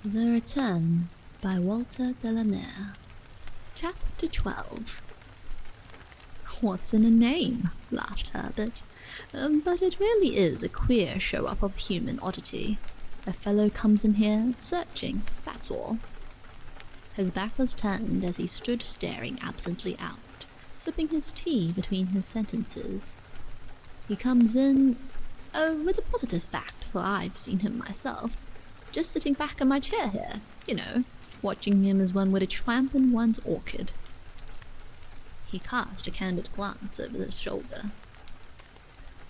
The Return by Walter de la Mare. Chapter 12. What's in a name? Laughed Herbert. But it really is a queer show-up of human oddity. A fellow comes in here searching, that's all. His back was turned as he stood staring absently out, sipping his tea between his sentences. He comes in, it's a positive fact, for I've seen him myself, just sitting back in my chair here, watching him as one would trample one's orchid. He cast a candid glance over his shoulder.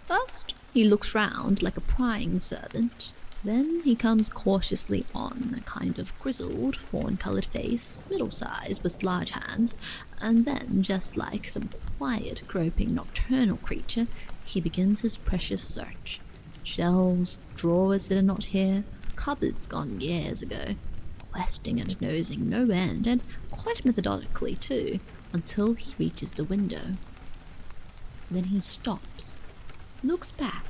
First, he looks round like a prying servant. Then he comes cautiously on, a kind of grizzled, fawn-coloured face, middle-sized with large hands, and then, just like some quiet, groping nocturnal creature, he begins his precious search. Shelves, drawers that are not here, cupboards gone years ago, questing and nosing no end, and quite methodically too, until he reaches the window. Then he stops, looks back,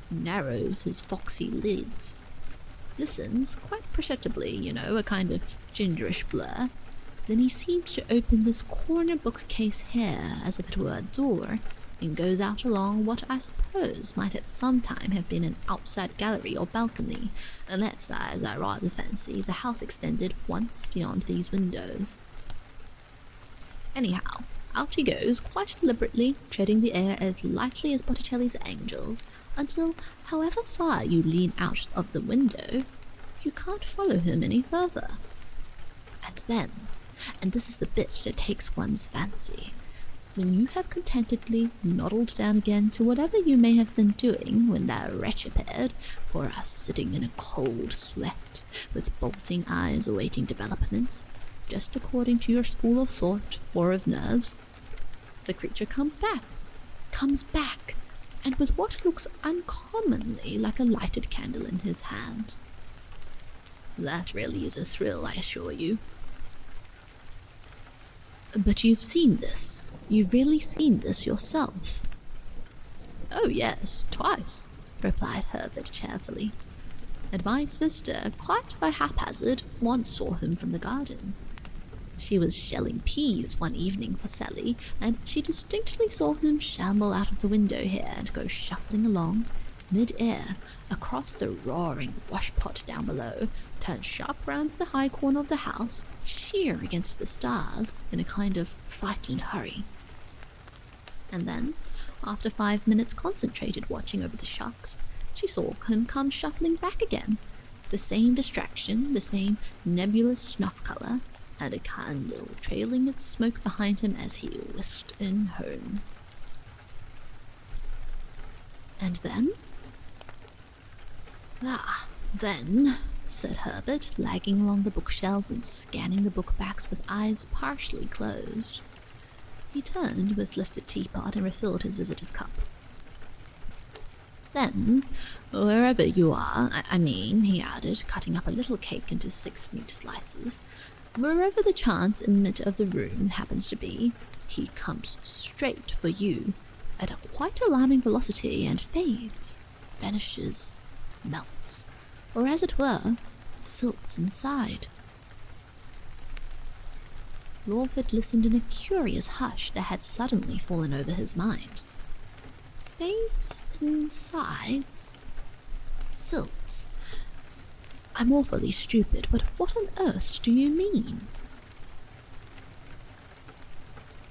narrows his foxy lids, listens quite perceptibly, a kind of gingerish blur. Then he seems to open this corner bookcase here as if it were a door, and goes out along what I suppose might at some time have been an outside gallery or balcony, unless, as I rather fancy, the house extended once beyond these windows. Anyhow, out he goes, quite deliberately, treading the air as lightly as Botticelli's angels, until, however far you lean out of the window, you can't follow him any further. And then, and this is the bit that takes one's fancy, when you have contentedly noddled down again to whatever you may have been doing when that wretch appeared, for us sitting in a cold sweat, with bolting eyes awaiting developments, just according to your school of thought or of nerves, the creature comes back, and with what looks uncommonly like a lighted candle in his hand. That really is a thrill, I assure you. But you've seen this. You've really seen this yourself. Oh yes, twice, replied Herbert cheerfully. And my sister, quite by haphazard, once saw him from the garden. She was shelling peas one evening for Sally, and she distinctly saw him shamble out of the window here and go shuffling along, mid-air, across the roaring washpot down below, turn sharp round to the high corner of the house, sheer against the stars, in a kind of frightened hurry. And then, after 5 minutes concentrated watching over the shucks, she saw him come shuffling back again, the same distraction, the same nebulous snuff colour, and a candle trailing its smoke behind him as he whisked in home. And then? Then, said Herbert, lagging along the bookshelves and scanning the bookbacks with eyes partially closed. He turned with lifted teapot and refilled his visitor's cup. Then, wherever you are, I mean, he added, cutting up a little cake into 6 neat slices, wherever the chance inmate of the room happens to be, he comes straight for you, at a quite alarming velocity, and fades, vanishes, melts, or as it were, silts inside. Lawford listened in a curious hush that had suddenly fallen over his mind. Fades insides? Silts? I'm awfully stupid, but what on earth do you mean?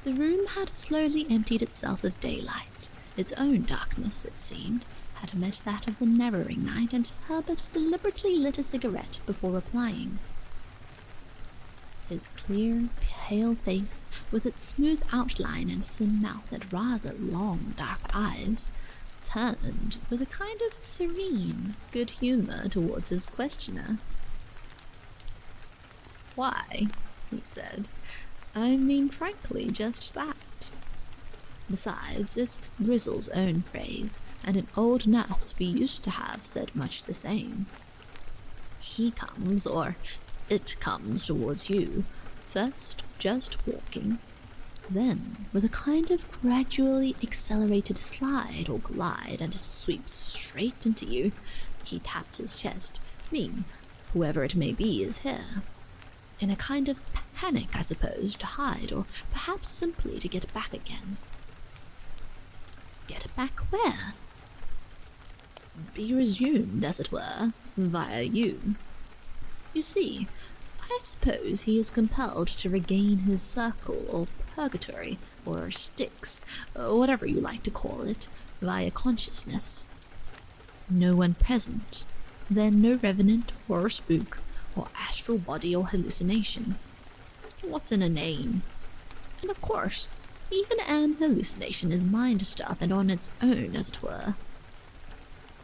The room had slowly emptied itself of daylight. Its own darkness, it seemed, had met that of the narrowing night, and Herbert deliberately lit a cigarette before replying. His clear, pale face, with its smooth outline and thin mouth and rather long, dark eyes, turned with a kind of serene good humour towards his questioner. Why, he said, I mean frankly just that. Besides, it's Grizzle's own phrase, and an old nurse we used to have said much the same. He comes, or it comes towards you, first just walking, then with a kind of gradually accelerated slide or glide, and sweeps straight into you. He tapped his chest, me, whoever it may be is here. In a kind of panic, I suppose, to hide, or perhaps simply to get back again. Get back where? Be resumed, as it were, via you. You see, I suppose he is compelled to regain his circle, or purgatory, or Styx, or whatever you like to call it, via consciousness. No one present, then no revenant, or spook, or astral body, or hallucination. What's in a name? And of course, even an hallucination is mind stuff and on its own, as it were.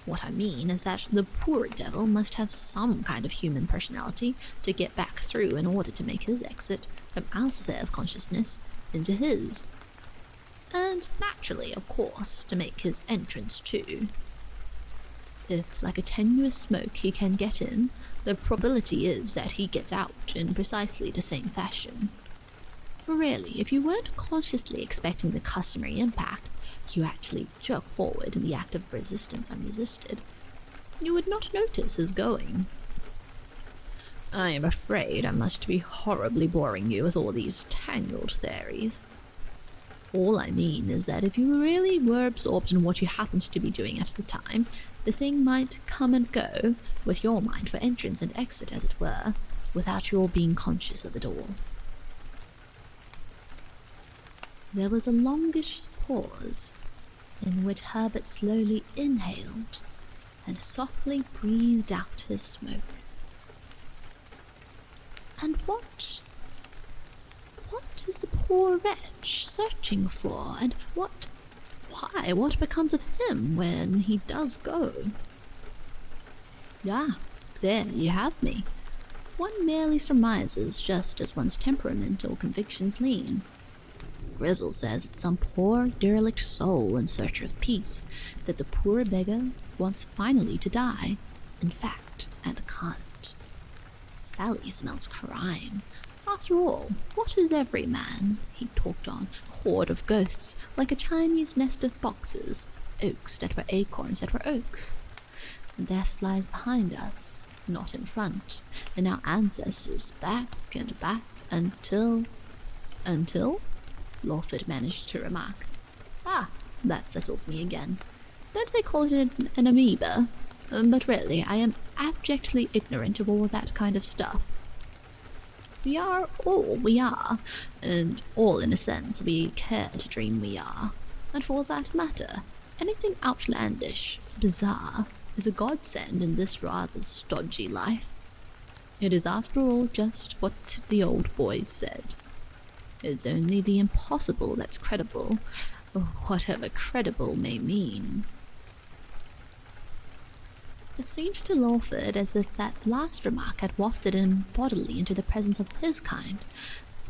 What I mean is that the poor devil must have some kind of human personality to get back through in order to make his exit from our sphere of consciousness into his. And naturally, of course, to make his entrance too. If, like a tenuous smoke, he can get in, the probability is that he gets out in precisely the same fashion. Really, if you weren't consciously expecting the customary impact, you actually jerk forward in the act of resistance unresisted, you would not notice his going. I am afraid I must be horribly boring you with all these tangled theories. All I mean is that if you really were absorbed in what you happened to be doing at the time, the thing might come and go, with your mind for entrance and exit, as it were, without your being conscious of it all. There was a longish pause, in which Herbert slowly inhaled and softly breathed out his smoke. And what is the poor wretch searching for, and what becomes of him when he does go? Ah, there you have me. One merely surmises just as one's temperament or convictions lean. Grizzle says it's some poor derelict soul in search of peace, that the poor beggar wants finally to die, in fact, and can't. Sally smells crime. After all, what is every man? He talked on, a horde of ghosts, like a Chinese nest of boxes, oaks that were acorns that were oaks. Death lies behind us, not in front, and our ancestors back and back until... Lawford managed to remark. Ah, that settles me again. Don't they call it an amoeba? But really, I am abjectly ignorant of all that kind of stuff. We are all we are, and all in a sense we care to dream we are. And for that matter, anything outlandish, bizarre, is a godsend in this rather stodgy life. It is after all just what the old boys said. It's only the impossible that's credible, whatever credible may mean. It seemed to Lawford as if that last remark had wafted him bodily into the presence of his kind,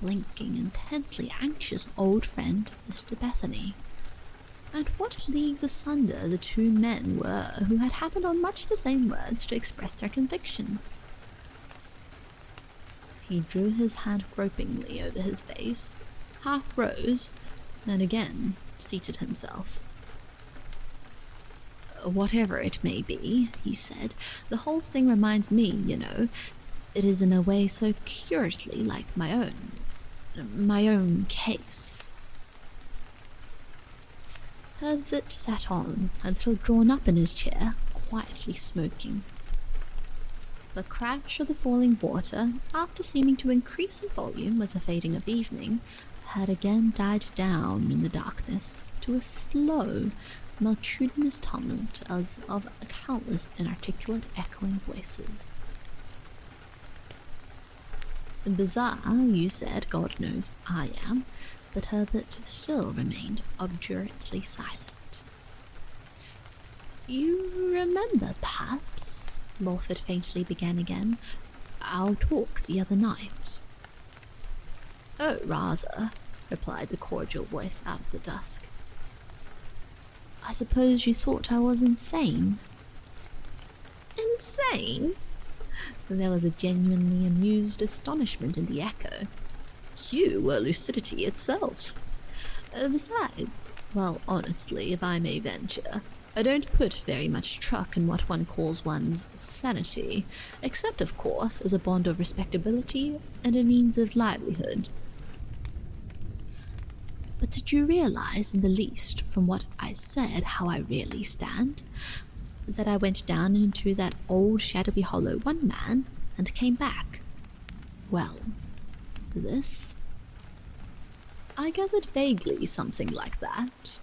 blinking, intensely anxious old friend, Mr. Bethany. And what leagues asunder the two men were who had happened on much the same words to express their convictions. He drew his hand gropingly over his face, half rose, and again seated himself. Whatever it may be, he said, the whole thing reminds me, it is in a way so curiously like my own case. Herbert sat on, a little drawn up in his chair, quietly smoking. The crash of the falling water, after seeming to increase in volume with the fading of evening, had again died down in the darkness to a slow, multitudinous tumult as of countless inarticulate echoing voices. Bizarre, you said, God knows I am, but Herbert still remained obdurately silent. You remember, perhaps, Lawford faintly began again, our talk the other night? Oh, rather, replied the cordial voice out of the dusk. I suppose you thought I was insane? Insane? There was a genuinely amused astonishment in the echo. You were lucidity itself. Besides, well, honestly, if I may venture, I don't put very much truck in what one calls one's sanity, except of course as a bond of respectability and a means of livelihood. But did you realize in the least from what I said how I really stand? That I went down into that old shadowy hollow one man and came back. Well, this? I gathered vaguely something like that.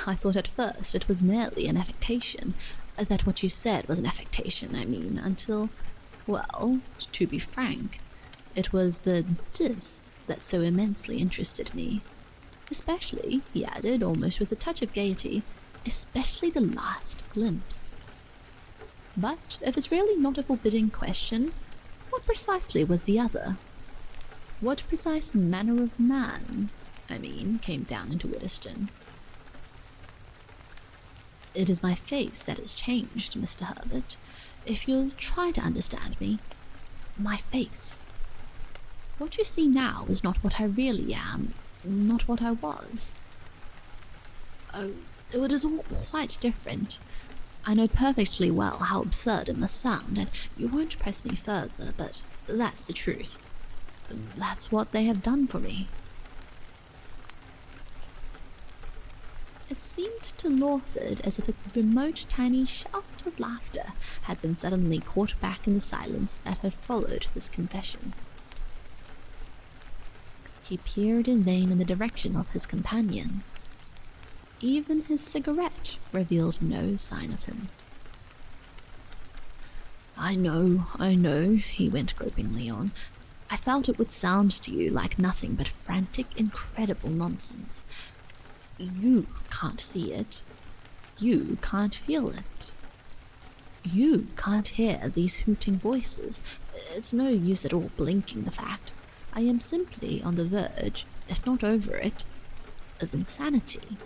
I thought at first it was merely an affectation, that what you said was an affectation, I mean, until, well, to be frank, it was the dis that so immensely interested me. Especially, he added, almost with a touch of gaiety, especially the last glimpse. But if it's really not a forbidding question, what precisely was the other? What precise manner of man, I mean, came down into Widdowstone? It is my face that has changed, Mr. Herbert. If you'll try to understand me, my face. What you see now is not what I really am, not what I was. Oh, it is all quite different. I know perfectly well how absurd it must sound, and you won't press me further, but that's the truth. That's what they have done for me. It seemed to Lawford as if a remote tiny shout of laughter had been suddenly caught back in the silence that had followed this confession. He peered in vain in the direction of his companion. Even his cigarette revealed no sign of him. I know, he went gropingly on. I felt it would sound to you like nothing but frantic, incredible nonsense. You can't see it. You can't feel it. You can't hear these hooting voices. It's no use at all blinking the fact. I am simply on the verge, if not over it, of insanity.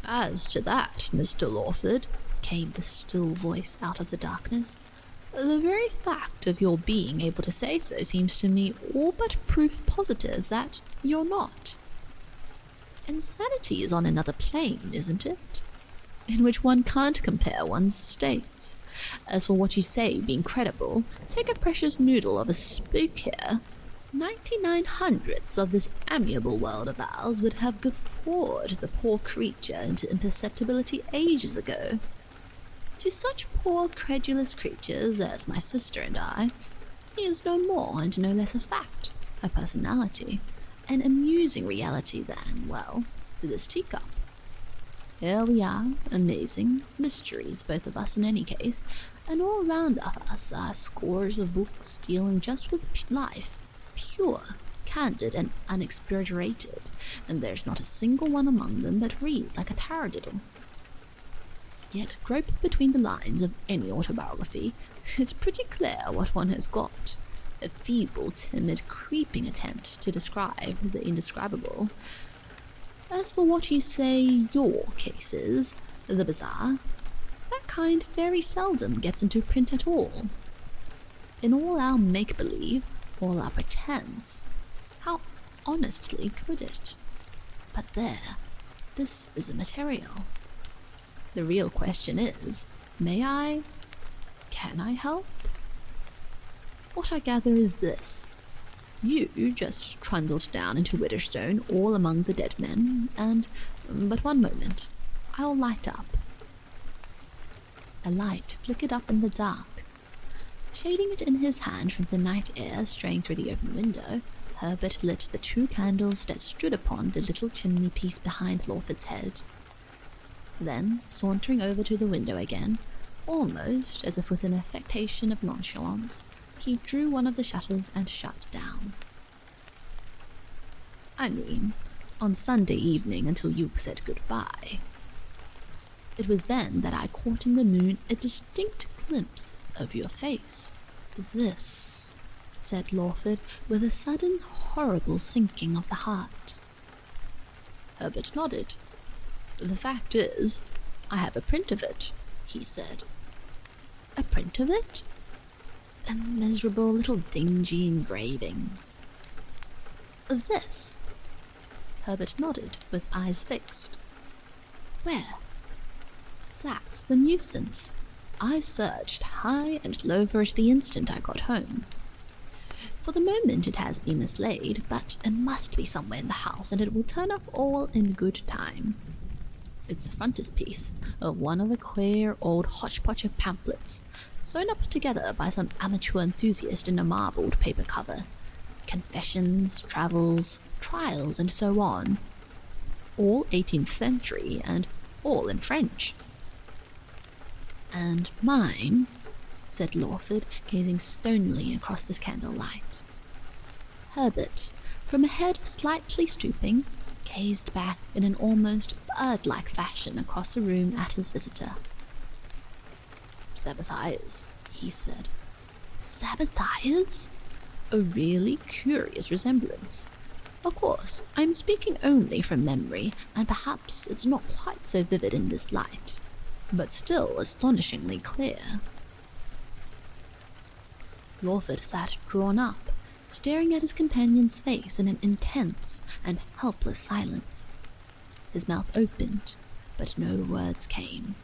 As to that, Mr. Lawford, came the still voice out of the darkness, the very fact of your being able to say so seems to me all but proof positive that you're not. Insanity is on another plane, isn't it? In which one can't compare one's states. As for what you say being credible, take a precious noodle of a spook here. 99 hundredths of this amiable world of ours would have guffawed the poor creature into imperceptibility ages ago. To such poor credulous creatures as my sister and I, he is no more and no less a fact, a personality, an amusing reality than, well, this teacup. Here we are, amazing, mysteries both of us in any case, and all round us are scores of books dealing just with life, pure, candid, and unexaggerated, and there's not a single one among them but reads like a taradiddle. Yet grope between the lines of any autobiography, it's pretty clear what one has got. A feeble, timid, creeping attempt to describe the indescribable. As for what you say your case is, the bizarre, that kind very seldom gets into print at all. In all our make-believe, all our pretense, how honestly could it? But there, this is immaterial. The real question is, may I? Can I help? What I gather is this. You just trundled down into Widdowstone all among the dead men, and, but one moment, I'll light up. A light flickered up in the dark. Shading it in his hand from the night air straying through the open window, Herbert lit the 2 candles that stood upon the little chimney piece behind Lawford's head. Then, sauntering over to the window again, almost as if with an affectation of nonchalance, he drew one of the shutters and shut down. I mean, on Sunday evening until you said goodbye. It was then that I caught in the moon a distinct glimpse of your face. This, said Lawford, with a sudden horrible sinking of the heart. Herbert nodded. The fact is, I have a print of it, he said. A print of it? A miserable little dingy engraving. Of this? Herbert nodded, with eyes fixed. Where? That's the nuisance. I searched high and low for it the instant I got home. For the moment it has been mislaid, but it must be somewhere in the house, and it will turn up all in good time. It's the frontispiece of one of the queer old hodgepodge of pamphlets, sewn up together by some amateur enthusiast in a marbled paper cover. Confessions, travels, trials, and so on. All 18th century, and all in French. And mine, said Lawford, gazing stonily across the candlelight. Herbert, from a head slightly stooping, gazed back in an almost bird-like fashion across the room at his visitor. Sabbathias, he said. Sabbathias? A really curious resemblance. Of course, I'm speaking only from memory, and perhaps it's not quite so vivid in this light, but still astonishingly clear. Lawford sat drawn up, staring at his companion's face in an intense and helpless silence. His mouth opened, but no words came.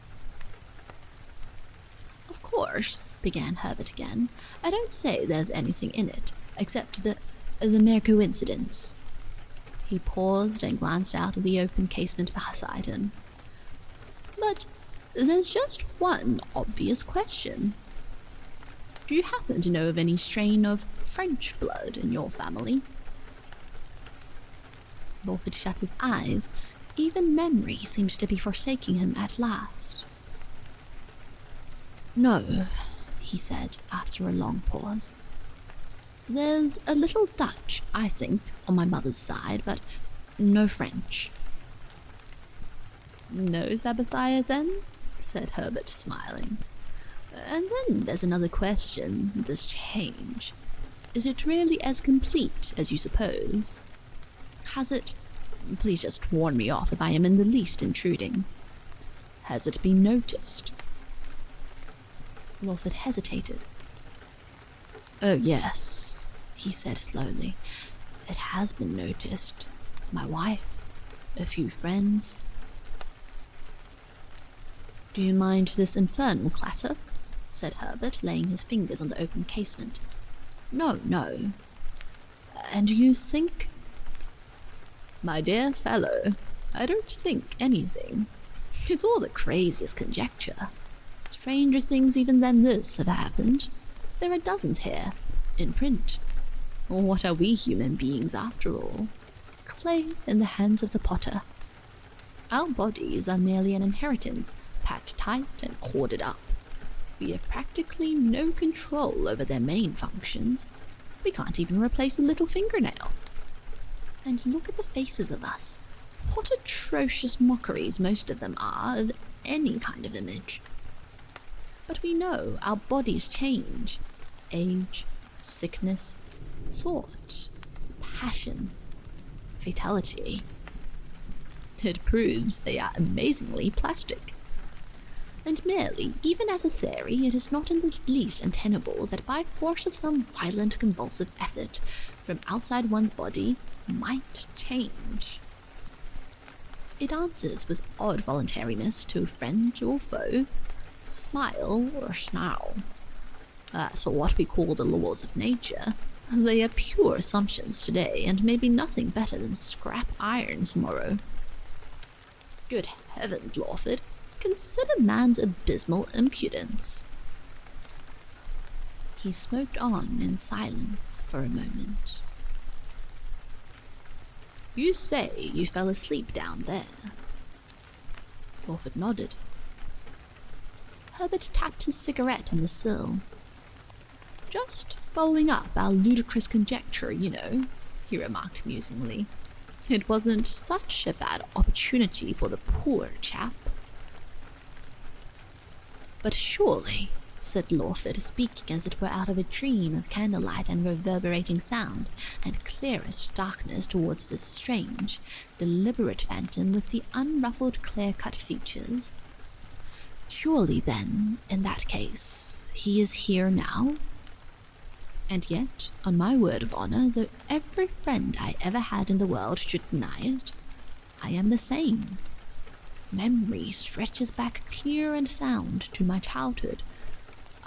Of course, began Herbert again, I don't say there's anything in it, except the mere coincidence. He paused and glanced out of the open casement beside him. But there's just one obvious question. Do you happen to know of any strain of French blood in your family? Lawford shut his eyes. Even memory seemed to be forsaking him at last. No, he said after a long pause. There's a little Dutch, I think, on my mother's side, but no French. No Sabbathiah, then? Said Herbert, smiling. And then there's another question, this change. Is it really as complete as you suppose? Has it... Please just warn me off if I am in the least intruding. Has it been noticed? Lawford hesitated. Oh, yes, he said slowly. It has been noticed. My wife, a few friends. Do you mind this infernal clatter? Said Herbert, laying his fingers on the open casement. No, no. And you think... My dear fellow, I don't think anything. It's all the craziest conjecture. Stranger things even than this have happened. There are dozens here, in print. What are we human beings after all? Clay in the hands of the potter. Our bodies are merely an inheritance, packed tight and corded up. We have practically no control over their main functions. We can't even replace a little fingernail. And look at the faces of us. What atrocious mockeries most of them are of any kind of image. But we know our bodies change. Age, sickness, thought, passion, fatality. It proves they are amazingly plastic. And merely, even as a theory, it is not in the least untenable that by force of some violent convulsive effort from outside one's body might change. It answers with odd voluntariness to friend or foe, smile or snarl. As for what we call the laws of nature, they are pure assumptions today and may be nothing better than scrap iron tomorrow. Good heavens, Lawford, consider man's abysmal impudence. He smoked on in silence for a moment. You say you fell asleep down there? Lawford nodded. Herbert tapped his cigarette on the sill. Just following up our ludicrous conjecture, you know, he remarked musingly. It wasn't such a bad opportunity for the poor chap. But surely, said Lawford, speaking as it were out of a dream of candlelight and reverberating sound, and clearest darkness towards this strange, deliberate phantom with the unruffled clear-cut features. Surely then, in that case, he is here now? And yet, on my word of honor, though every friend I ever had in the world should deny it, I am the same. memory stretches back clear and sound to my childhood.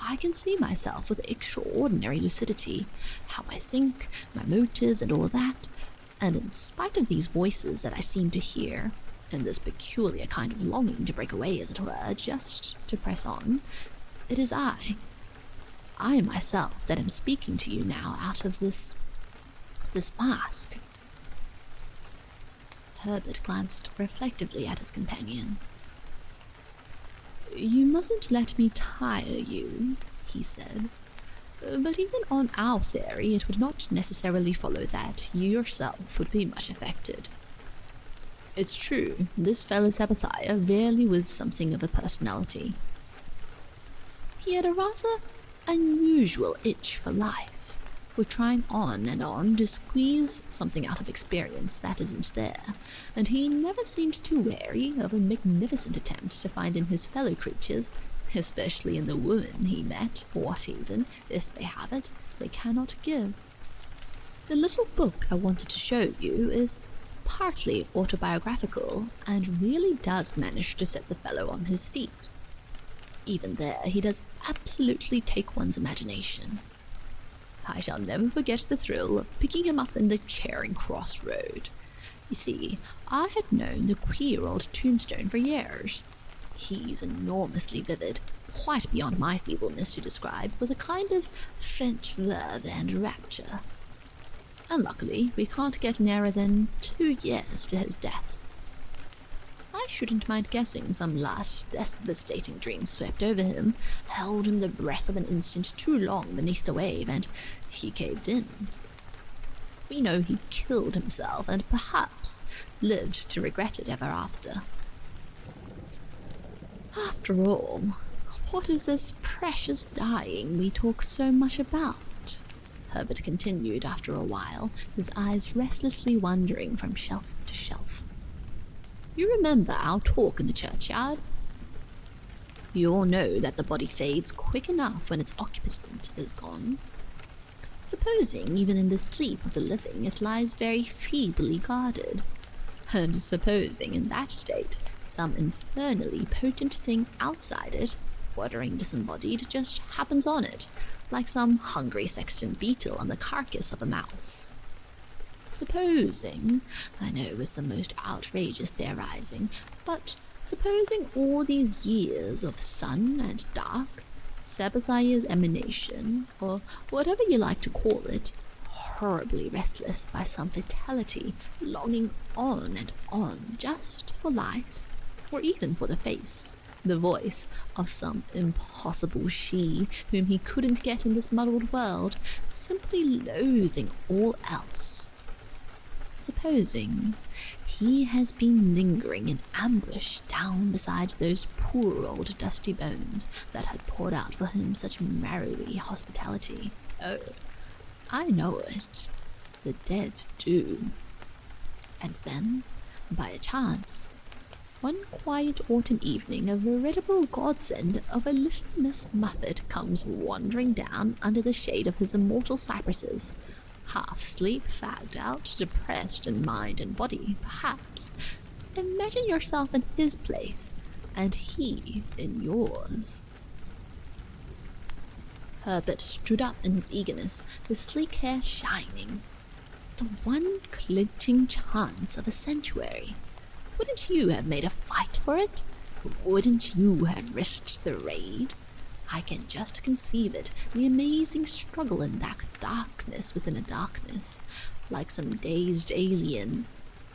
I can see myself with extraordinary lucidity, how I think, my motives and all that, and in spite of these voices that I seem to hear, and this peculiar kind of longing to break away, as it were, just to press on, it is I myself that am speaking to you now out of this mask. Herbert glanced reflectively at his companion. You mustn't let me tire you, he said, but even on our theory it would not necessarily follow that you yourself would be much affected. It's true, this fellow ʟɪᴏᴏᴏ really was something of a personality. He had a rather unusual itch for life, for trying on and on to squeeze something out of experience that isn't there, and he never seemed too wary of a magnificent attempt to find in his fellow creatures, especially in the women he met, what even, if they have it, they cannot give. The little book I wanted to show you is partly autobiographical, and really does manage to set the fellow on his feet. Even there, he does absolutely take one's imagination. I shall never forget the thrill of picking him up in the Charing Cross Road. You see, I had known the queer old tombstone for years. He's enormously vivid, quite beyond my feebleness to describe, with a kind of French verve and rapture. Unluckily, we can't get nearer than 2 years to his death. I shouldn't mind guessing some last devastating dream swept over him, held him the breath of an instant too long beneath the wave, and he caved in. We know he killed himself, and perhaps lived to regret it ever after. After all, what is this precious dying we talk so much about? Herbert continued after a while, his eyes restlessly wandering from shelf to shelf. You remember our talk in the churchyard? You all know that the body fades quick enough when its occupant is gone. Supposing even in the sleep of the living it lies very feebly guarded, and supposing in that state some infernally potent thing outside it, bordering disembodied, just happens on it, like some hungry sexton beetle on the carcass of a mouse. Supposing, I know it's the most outrageous theorizing, but supposing all these years of sun and dark, ʟɪᴏᴏ's emanation, or whatever you like to call it, horribly restless by some fatality, longing on and on just for life, or even for the face, the voice of some impossible she whom he couldn't get in this muddled world, simply loathing all else. Supposing he has been lingering in ambush down beside those poor old dusty bones that had poured out for him such marrowy hospitality. Oh, I know it. The dead do. And then, by a chance, one quiet autumn evening, a veritable godsend of a little Miss Muffet comes wandering down under the shade of his immortal cypresses, half sleep, fagged out, depressed in mind and body, perhaps. Imagine yourself in his place, and he in yours. Herbert stood up in his eagerness, his sleek hair shining. The one clinching chance of a sanctuary. Wouldn't you have made a fight for it? Wouldn't you have risked the raid? I can just conceive it, the amazing struggle in that darkness within a darkness, like some dazed alien,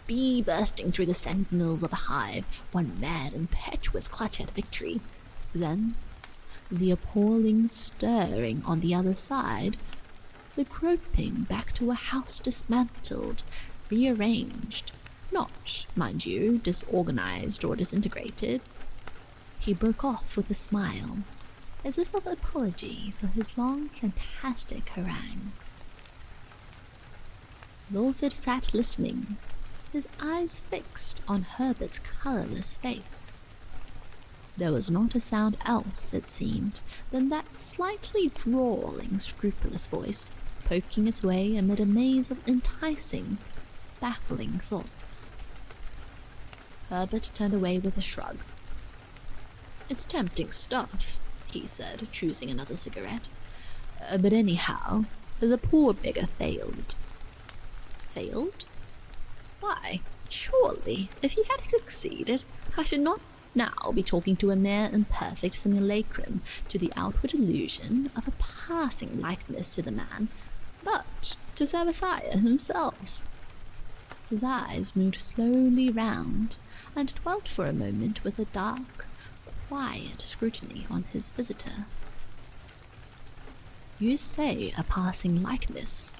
bee bursting through the sentinels of a hive, one mad, impetuous clutch at victory. Then, the appalling stirring on the other side, the groping back to a house dismantled, rearranged, not, mind you, disorganized or disintegrated. He broke off with a smile, as if of apology for his long, fantastic harangue. Lawford sat listening, his eyes fixed on Herbert's colourless face. There was not a sound else, it seemed, than that slightly drawling, scrupulous voice, poking its way amid a maze of enticing, baffling thoughts. Herbert turned away with a shrug. "It's tempting stuff," he said, choosing another cigarette. "But anyhow, the poor beggar failed." "Failed? Why, surely, if he had succeeded, I should not now be talking to a mere imperfect simulacrum to the outward illusion of a passing likeness to the man, but to ̟ɪβᴏᴏ himself." His eyes moved slowly round, and dwelt for a moment with a dark, quiet scrutiny on his visitor. "You say a passing likeness.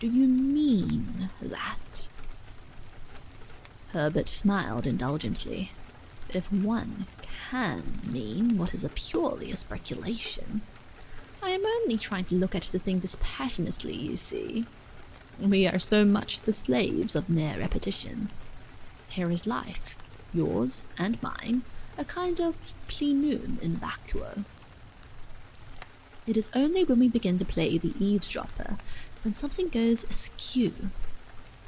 Do you mean that?" Herbert smiled indulgently. "If one can mean what is purely a speculation. I am only trying to look at the thing dispassionately, you see. We are so much the slaves of mere repetition. Here is life, yours and mine, a kind of plenum in vacuo. It is only when we begin to play the eavesdropper, when something goes askew,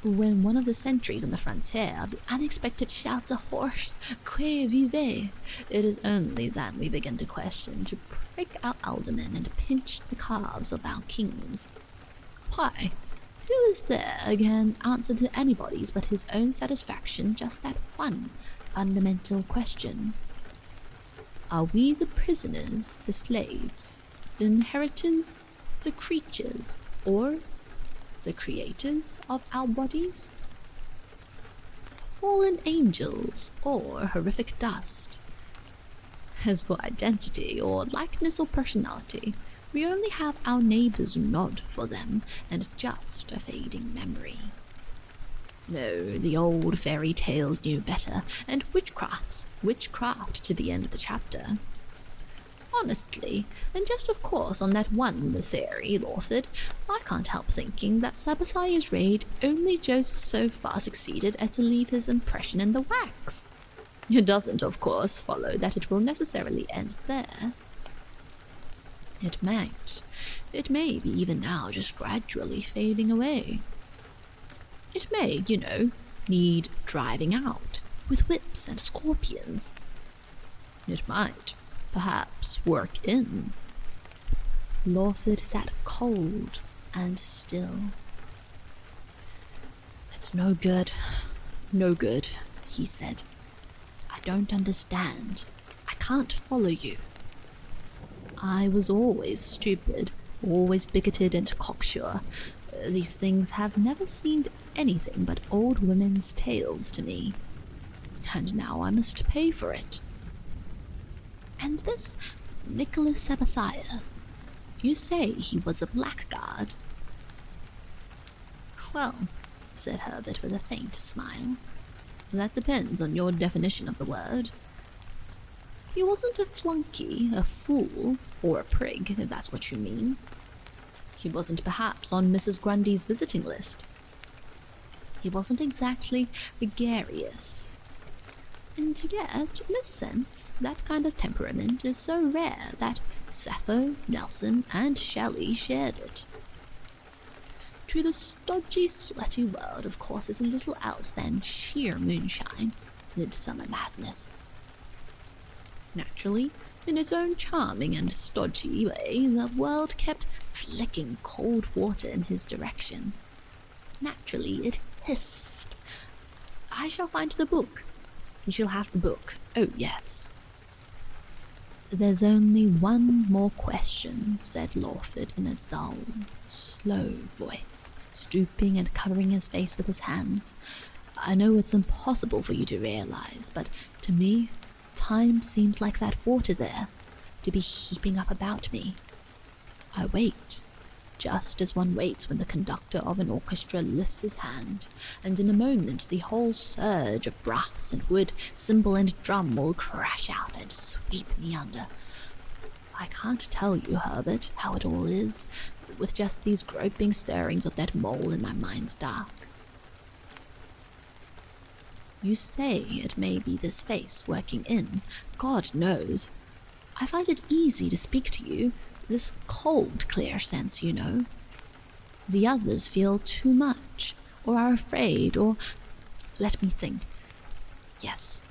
when one of the sentries on the frontier of the unexpected shouts a hoarse "Que vive!" it is only then we begin to question, to prick our aldermen and pinch the calves of our kings. Why, who is there can answer to anybody's but his own satisfaction just that one fundamental question? Are we the prisoners, the slaves, the inheritors, the creatures, or the creators of our bodies? Fallen angels or horrific dust? As for identity or likeness or personality, we only have our neighbor's nod for them and just a fading memory. No, the old fairy tales knew better, and witchcraft to the end of the chapter. Honestly, and just of course on that one theory, Lawford, I can't help thinking that Sabbathia's raid only just so far succeeded as to leave his impression in the wax. It doesn't, of course, follow that it will necessarily end there. It might. It may be even now just gradually fading away. It may, need driving out, with whips and scorpions. It might, perhaps, work in. Lawford sat cold and still. "It's no good, he said. "I don't understand. I can't follow you. I was always stupid, always bigoted and cocksure. These things have never seemed anything but old women's tales to me. And now I must pay for it. And this Nicholas Sabbathia, you say he was a blackguard?" "Well," said Herbert with a faint smile, "that depends on your definition of the word. He wasn't a flunky, a fool, or a prig, if that's what you mean. He wasn't perhaps on Mrs. Grundy's visiting list. He wasn't exactly gregarious. And yet, in a sense, that kind of temperament is so rare that Sappho, Nelson, and Shelley shared it. To the stodgy, sweaty world, of course, is little else than sheer moonshine, midsummer madness. Naturally, in its own charming and stodgy way, the world kept flicking cold water in his direction. Naturally, it hissed. I shall find the book. You shall have the book. Oh, yes." "There's only one more question," said Lawford in a dull, slow voice, stooping and covering his face with his hands. "I know it's impossible for you to realize, but to me, time seems like that water there, to be heaping up about me. I wait, just as one waits when the conductor of an orchestra lifts his hand, and in a moment the whole surge of brass and wood, cymbal and drum will crash out and sweep me under. I can't tell you, Herbert, how it all is, with just these groping stirrings of that mole in my mind's dark. You say it may be this face working in. God knows. I find it easy to speak to you, this cold, clear sense, The others feel too much, or are afraid, or... let me think. Yes,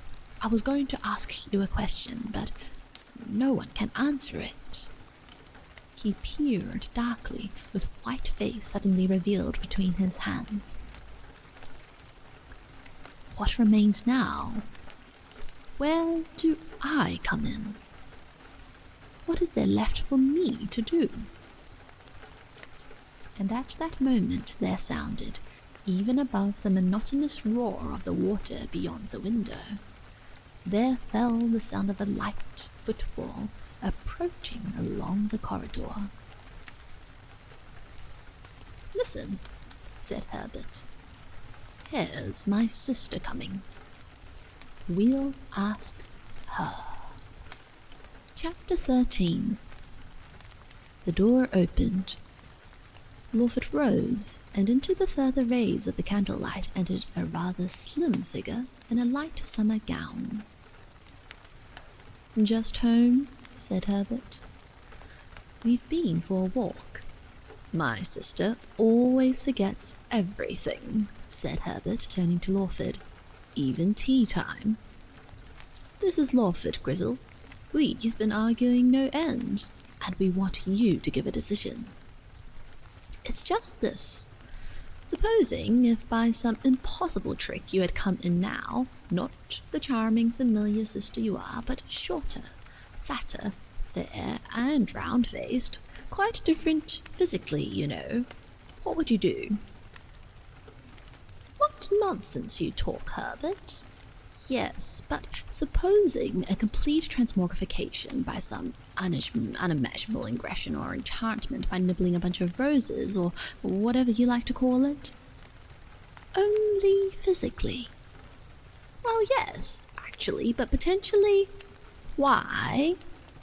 I was going to ask you a question, but no one can answer it. He peered darkly, with white face suddenly revealed between his hands. What remains now? Where do I come in? What is there left for me to do? And at that moment there sounded, even above the monotonous roar of the water beyond the window, there fell the sound of a light footfall approaching along the corridor. Listen, said Herbert. Here's my sister coming. We'll ask her. Chapter 13. The door opened. Lawford rose, and into the further rays of the candlelight entered a rather slim figure in a light summer gown. Just home, said Herbert. We've been for a walk. My sister always forgets everything, said Herbert, turning to Lawford. Even tea time. This is Lawford, Grizzle. We've been arguing no end, and we want you to give a decision. It's just this. Supposing if by some impossible trick you had come in now, not the charming familiar sister you are, but shorter, fatter, fair, and round-faced, quite different physically, you know, what would you do? What nonsense you talk, Herbert. Yes, but supposing a complete transmogrification by some unimaginable ingression or enchantment by nibbling a bunch of roses, or whatever you like to call it. Only physically. Well, yes, actually, but potentially. Why?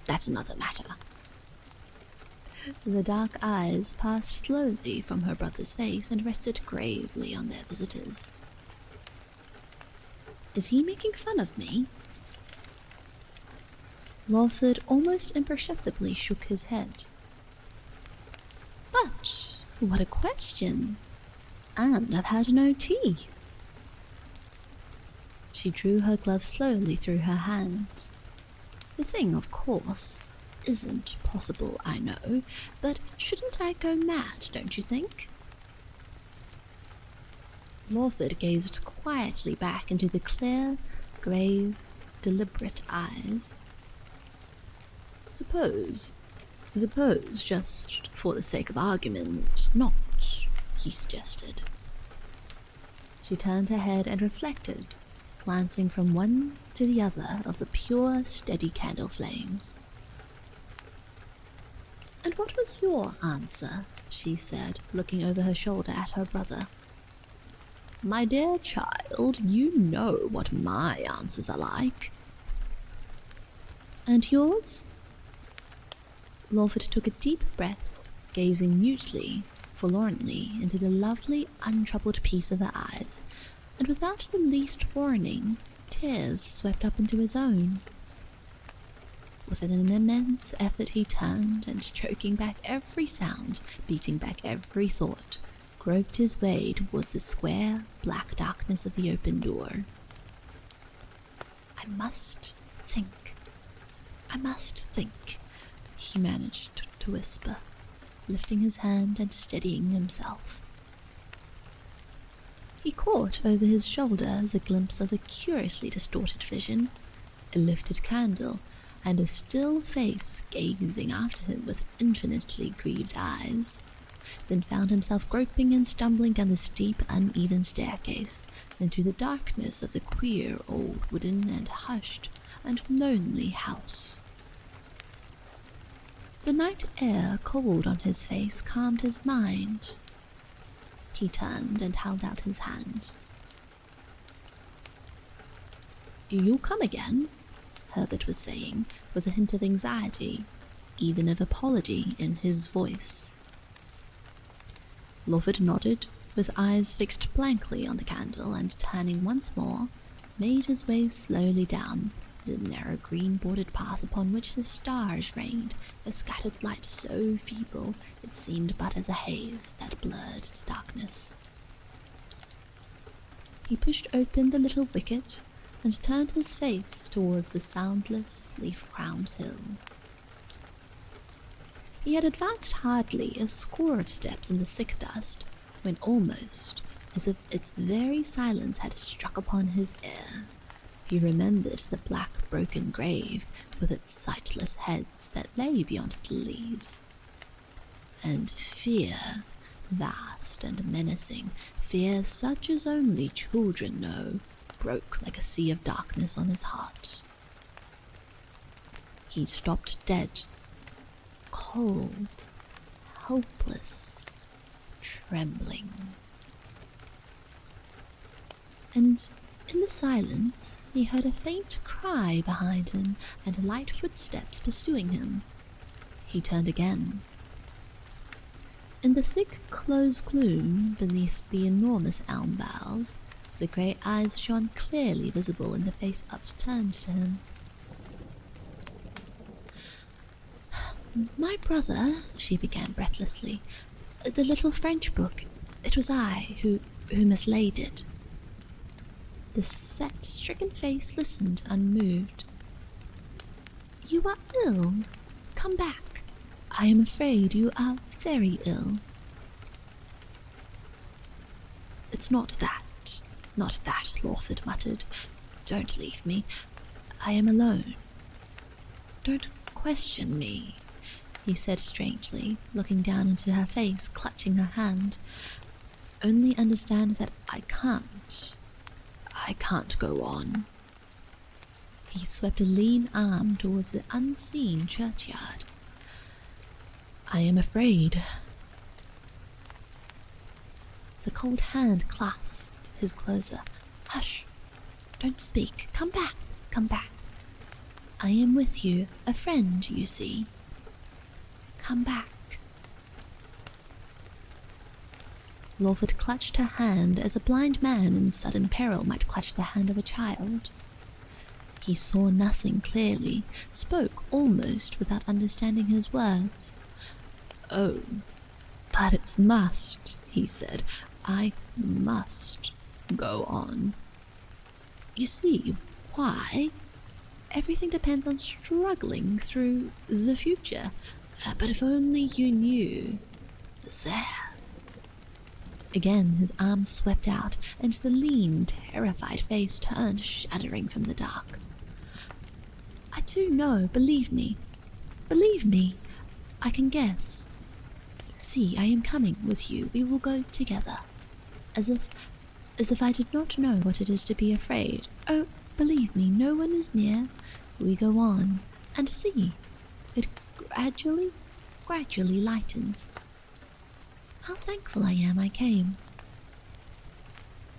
That's another matter. The dark eyes passed slowly from her brother's face and rested gravely on their visitor's. Is he making fun of me? Lawford almost imperceptibly shook his head. But what a question! And I've had no tea. She drew her glove slowly through her hand. The thing, of course, isn't possible, I know, but shouldn't I go mad, don't you think? Lawford gazed quietly back into the clear, grave, deliberate eyes. Suppose, just for the sake of argument, not, he suggested. She turned her head and reflected, glancing from one to the other of the pure, steady candle flames. And what was your answer? She said, looking over her shoulder at her brother. My dear child, you know what my answers are like. And yours? Lawford took a deep breath, gazing mutely, forlornly into the lovely, untroubled peace of her eyes, and without the least warning, tears swept up into his own. With an immense effort he turned, and choking back every sound, beating back every thought, groped his way towards the square, black darkness of the open door. I must think, he managed to whisper, lifting his hand and steadying himself. He caught over his shoulder the glimpse of a curiously distorted vision, a lifted candle, and a still face gazing after him with infinitely grieved eyes, then found himself groping and stumbling down the steep, uneven staircase into the darkness of the queer old wooden and hushed and lonely house. The night air cold on his face calmed his mind. He turned and held out his hand. You come again? Herbert was saying, with a hint of anxiety, even of apology in his voice. Lawford nodded, with eyes fixed blankly on the candle, and turning once more, made his way slowly down the narrow green-bordered path upon which the stars reigned, a scattered light so feeble it seemed but as a haze that blurred the darkness. He pushed open the little wicket, and turned his face towards the soundless, leaf-crowned hill. He had advanced hardly a score of steps in the thick dust, when almost, as if its very silence had struck upon his ear, he remembered the black broken grave with its sightless heads that lay beyond the leaves. And fear, vast and menacing, fear such as only children know, broke like a sea of darkness on his heart. He stopped dead, cold, helpless, trembling. And in the silence, he heard a faint cry behind him and light footsteps pursuing him. He turned again. In the thick, close gloom beneath the enormous elm boughs, the grey eyes shone clearly visible in the face upturned to him. "My brother," she began breathlessly, "the little French book, it was I who mislaid it." The set, stricken face listened unmoved. "You are ill. Come back. I am afraid you are very ill." "It's not that, ʟɪᴏᴏᴏ muttered. "Don't leave me. I am alone. Don't question me," he said strangely, looking down into her face, clutching her hand. "Only understand that I can't go on." He swept a lean arm towards the unseen churchyard. "I am afraid." The cold hand clasped his closer. "Hush! Don't speak. Come back. Come back. I am with you, a friend, you see. Come back." Lawford clutched her hand as a blind man in sudden peril might clutch the hand of a child. He saw nothing clearly, spoke almost without understanding his words. "Oh, but it must," he said. "I must go on. You see, why? Everything depends on struggling through the future. But if only you knew. There." Again his arms swept out, and the lean, terrified face turned shuddering from the dark. "I do know, believe me. Believe me. I can guess. See, I am coming with you. We will go together. As if I did not know what it is to be afraid. Oh, believe me, no one is near. We go on, and see. It gradually lightens. How thankful I am I came."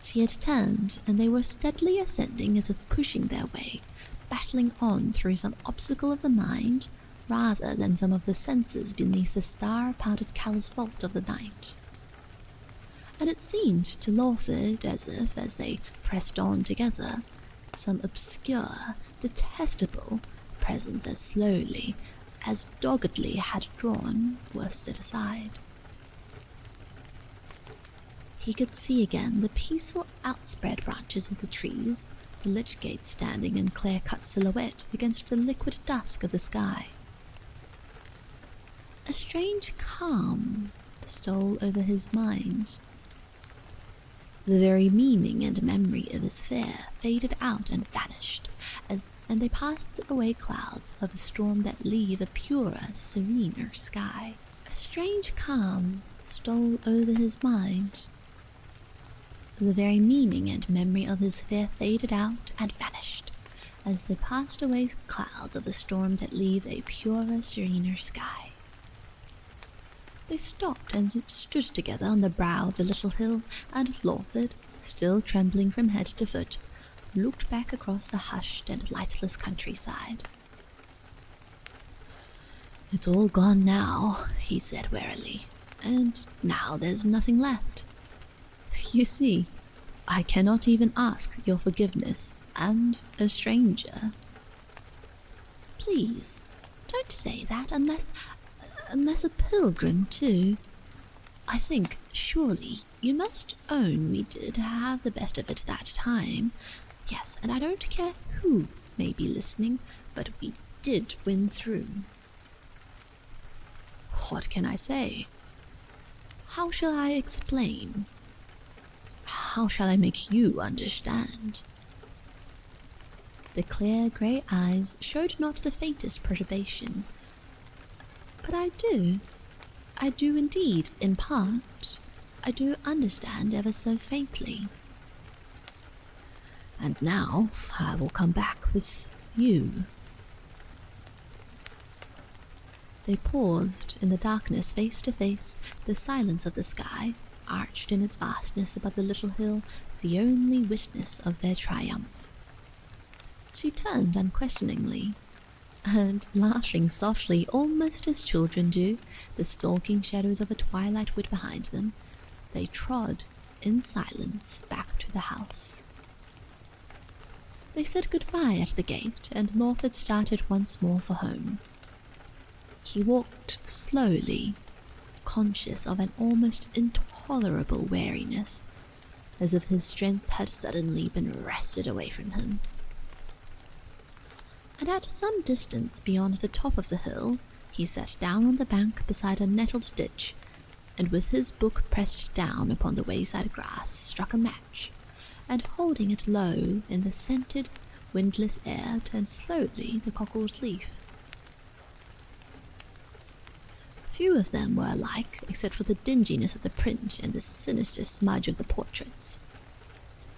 She had turned, and they were steadily ascending as if pushing their way, battling on through some obstacle of the mind, rather than some of the senses beneath the star-powdered callous vault of the night. And it seemed to Lawford as if, as they pressed on together, some obscure, detestable presence as slowly, as doggedly had drawn, worsted aside. He could see again the peaceful outspread branches of the trees, the lich gate standing in clear-cut silhouette against the liquid dusk of the sky. A strange calm stole over his mind. The very meaning and memory of his fear faded out and vanished, and they passed the away clouds of a storm that leave a purer, serener sky. A strange calm stole over his mind. The very meaning and memory of his fear faded out and vanished, as they passed away clouds of a storm that leave a purer, serener sky. They stopped and stood together on the brow of the little hill, and Lawford, still trembling from head to foot, looked back across the hushed and lightless countryside. "It's all gone now," he said wearily, "and now there's nothing left. You see, I cannot even ask your forgiveness, and a stranger." "Please, don't say that unless a pilgrim too. I think, surely, you must own we did have the best of it that time. Yes, and I don't care who may be listening, but we did win through. What can I say? How shall I explain? How shall I make you understand? The clear grey eyes showed not the faintest perturbation. But I do indeed, in part. I do understand ever so faintly. And now I will come back with you. They paused in the darkness face to face, the silence of the sky, arched in its vastness above the little hill, the only witness of their triumph. She turned unquestioningly, and laughing softly, almost as children do, the stalking shadows of a twilight wood behind them, they trod in silence back to the house. They said goodbye at the gate, and Lawford started once more for home. He walked slowly, conscious of an almost intolerable weariness, as if his strength had suddenly been wrested away from him. And at some distance beyond the top of the hill, he sat down on the bank beside a nettled ditch, and with his book pressed down upon the wayside grass, struck a match, and holding it low in the scented, windless air, turned slowly the cockled leaf. Few of them were alike, except for the dinginess of the print and the sinister smudge of the portraits.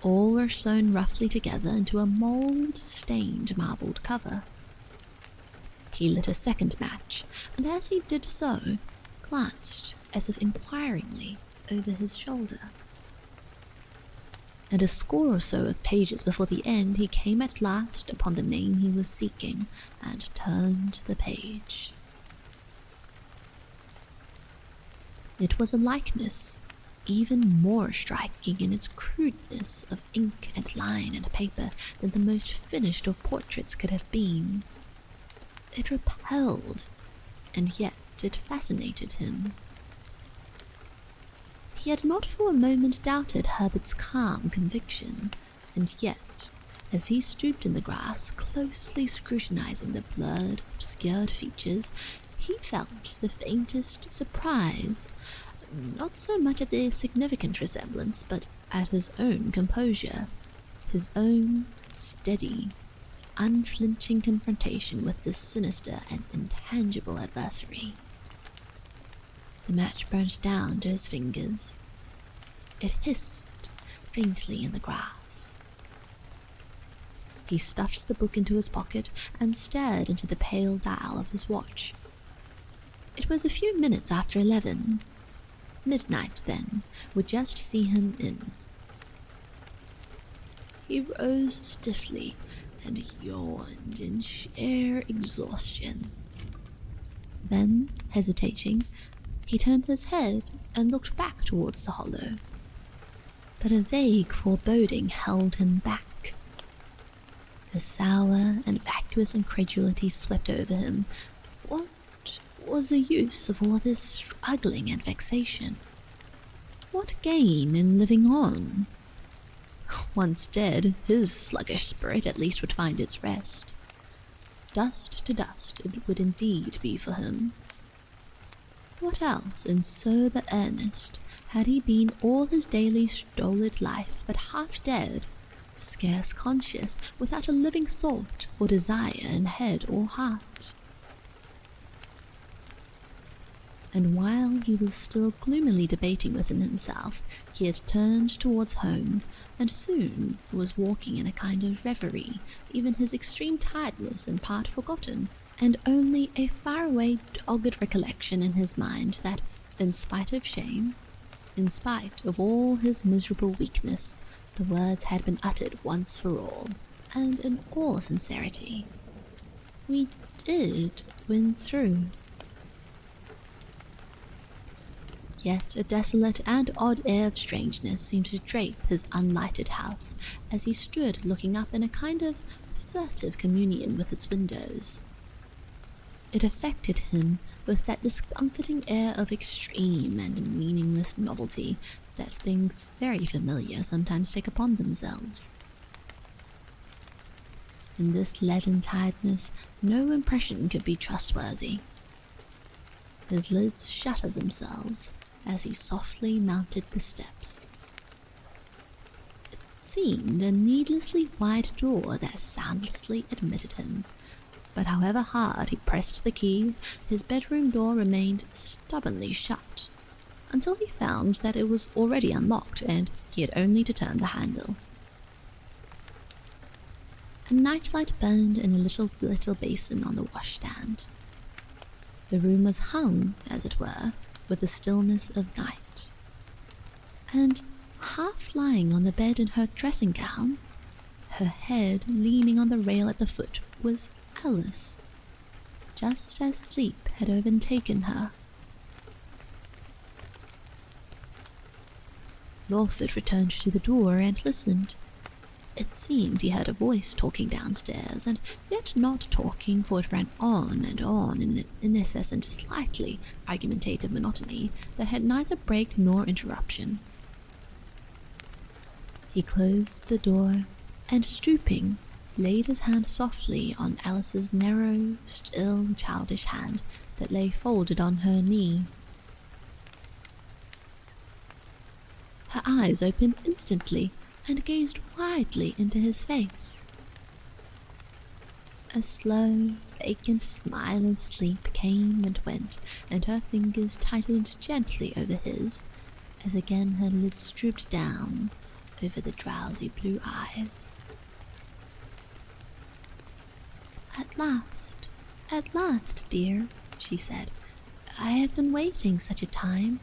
All were sewn roughly together into a mould-stained marbled cover. He lit a second match, and as he did so, glanced as if inquiringly over his shoulder. And a score or so of pages before the end, he came at last upon the name he was seeking, and turned the page. It was a likeness, even more striking in its crudeness of ink and line and paper than the most finished of portraits could have been. It repelled, and yet it fascinated him. He had not for a moment doubted Herbert's calm conviction, and yet, as he stooped in the grass, closely scrutinizing the blurred, obscured features, he felt the faintest surprise, not so much at the significant resemblance, but at his own composure, his own steady, unflinching confrontation with this sinister and intangible adversary. The match burnt down to his fingers. It hissed faintly in the grass. He stuffed the book into his pocket and stared into the pale dial of his watch. It was a few minutes after 11. Midnight, then, would just see him in. He rose stiffly and yawned in sheer exhaustion. Then, hesitating, he turned his head and looked back towards the hollow. But a vague foreboding held him back. A sour and vacuous incredulity swept over him. What was the use of all this struggling and vexation? What gain in living on? Once dead, his sluggish spirit at least would find its rest. Dust to dust it would indeed be for him. What else in sober earnest had he been all his daily stolid life but half dead, scarce conscious, without a living thought or desire in head or heart? And while he was still gloomily debating within himself, he had turned towards home, and soon was walking in a kind of reverie, even his extreme tiredness in part forgotten, and only a faraway dogged recollection in his mind that, in spite of shame, in spite of all his miserable weakness, the words had been uttered once for all, and in all sincerity. We did win through. Yet a desolate and odd air of strangeness seemed to drape his unlighted house as he stood looking up in a kind of furtive communion with its windows. It affected him with that discomforting air of extreme and meaningless novelty that things very familiar sometimes take upon themselves. In this leaden tiredness, no impression could be trustworthy. His lids shuttered themselves as he softly mounted the steps. It seemed a needlessly wide door that soundlessly admitted him, but however hard he pressed the key, his bedroom door remained stubbornly shut, until he found that it was already unlocked and he had only to turn the handle. A nightlight burned in a little basin on the washstand. The room was hung, as it were, with the stillness of night. And half lying on the bed in her dressing gown, her head leaning on the rail at the foot, was Alice, just as sleep had overtaken her. Lawford returned to the door and listened. It seemed he heard a voice talking downstairs, and yet not talking, for it ran on and on in an incessant, slightly argumentative monotony that had neither break nor interruption. He closed the door, and stooping, laid his hand softly on Alice's narrow, still, childish hand that lay folded on her knee. Her eyes opened instantly, and gazed widely into his face. A slow, vacant smile of sleep came and went, and her fingers tightened gently over his, as again her lids drooped down over the drowsy blue eyes. At last, dear," she said. "I have been waiting such a time.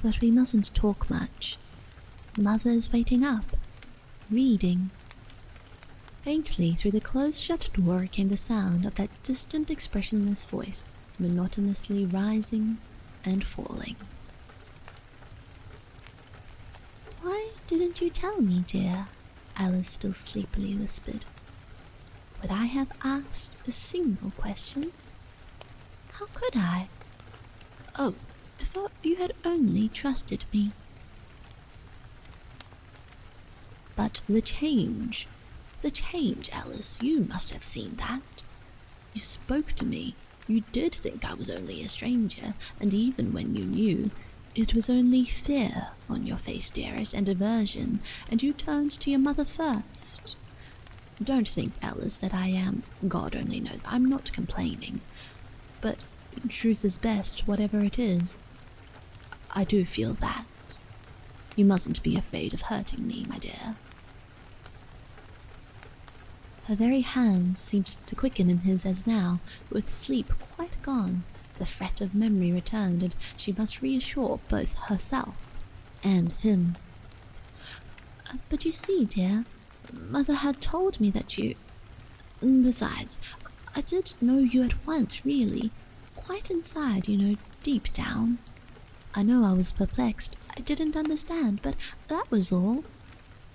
But we mustn't talk much. Mother is waiting up, reading." Faintly through the close-shut door came the sound of that distant, expressionless voice, monotonously rising and falling. "Why didn't you tell me, dear?" Alice still sleepily whispered. "Would I have asked a single question? How could I? Oh, if you had only trusted me." "But the change, Alice, you must have seen that. You spoke to me. You did think I was only a stranger, and even when you knew, it was only fear on your face, dearest, and aversion, and you turned to your mother first. Don't think, Alice, that I am, God only knows, I'm not complaining, but truth is best, whatever it is. I do feel that. You mustn't be afraid of hurting me, my dear." Her very hands seemed to quicken in his as now, with sleep quite gone, the fret of memory returned, and she must reassure both herself and him. "But you see, dear, Mother had told me that you... Besides, I did know you at once, really. Quite inside, deep down. I know I was perplexed. I didn't understand, but that was all.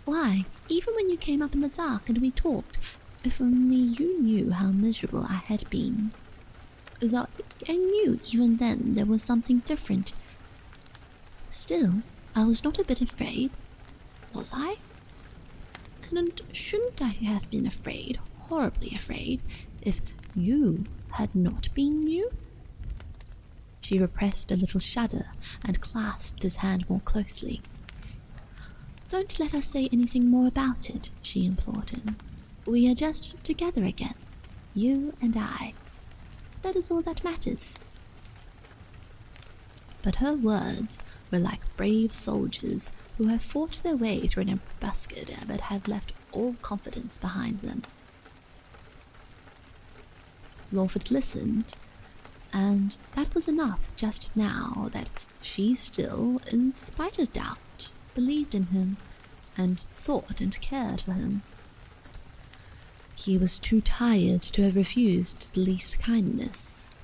Why, even when you came up in the dark and we talked, if only you knew how miserable I had been. Though I knew even then there was something different. Still, I was not a bit afraid. Was I? And shouldn't I have been afraid, horribly afraid, if you had not been you?" She repressed a little shudder and clasped his hand more closely. "Don't let us say anything more about it," she implored him. "We are just together again, you and I. That is all that matters." But her words were like brave soldiers who have fought their way through an ambuscade but have left all confidence behind them. Lawford listened, and that was enough just now that she still, in spite of doubt, believed in him, and thought and cared for him. He was too tired to have refused the least kindness.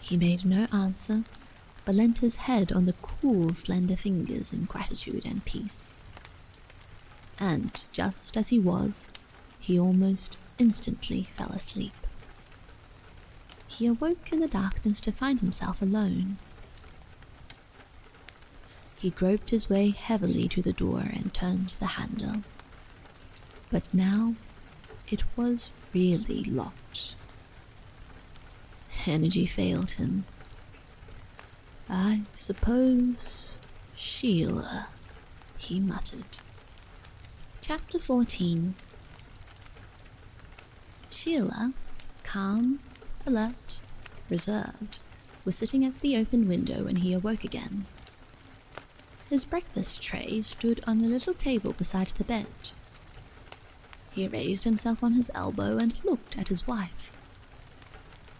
He made no answer, but leant his head on the cool, slender fingers in gratitude and peace. And, just as he was, he almost instantly fell asleep. He awoke in the darkness to find himself alone. He groped his way heavily to the door and turned the handle. But now it was really locked. Energy failed him. "I suppose, Sheila," he muttered. Chapter 14. Sheila, calm, alert, reserved, was sitting at the open window when he awoke again. His breakfast tray stood on the little table beside the bed. He raised himself on his elbow and looked at his wife.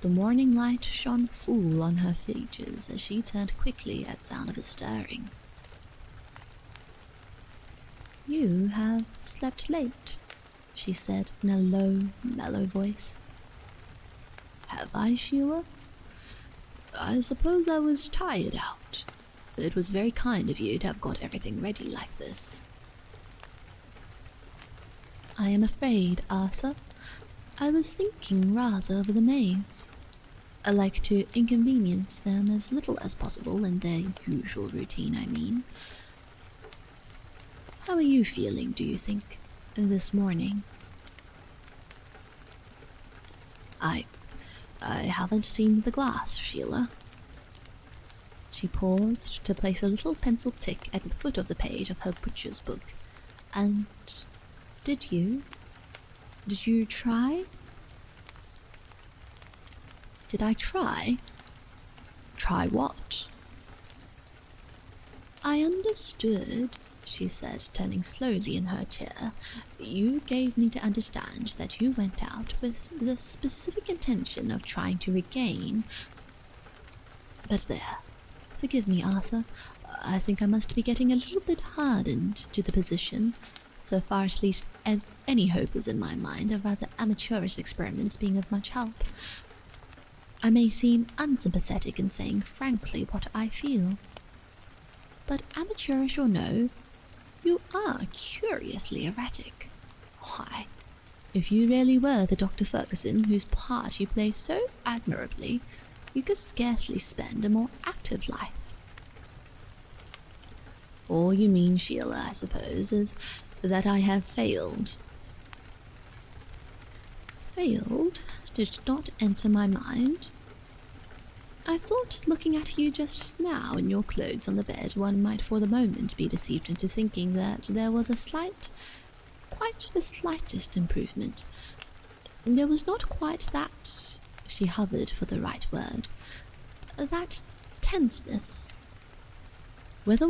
The morning light shone full on her features as she turned quickly at sound of his stirring. "You have slept late," she said in a low, mellow voice. "Have I, Sheila? I suppose I was tired out. It was very kind of you to have got everything ready like this." "I am afraid, Arthur, I was thinking rather of the maids. I like to inconvenience them as little as possible in their usual routine, I mean. How are you feeling, do you think, this morning?" I haven't seen the glass, Sheila." She paused to place a little pencil tick at the foot of the page of her butcher's book. "And did you try?" "Did I try? Try what?" "I understood," she said, turning slowly in her chair. "You gave me to understand that you went out with the specific intention of trying to regain... But there, forgive me, Arthur. I think I must be getting a little bit hardened to the position, so far at least as any hope is in my mind of rather amateurish experiments being of much help. I may seem unsympathetic in saying frankly what I feel. But amateurish or no, you are curiously erratic. Why, if you really were the Dr. Ferguson whose part you play so admirably, you could scarcely spend a more active life." "All you mean, Sheila, I suppose, is that I have failed." "Failed did not enter my mind. I thought, looking at you just now in your clothes on the bed, one might for the moment be deceived into thinking that there was quite the slightest improvement. There was not quite that," she hovered for the right word, "that tenseness. Whether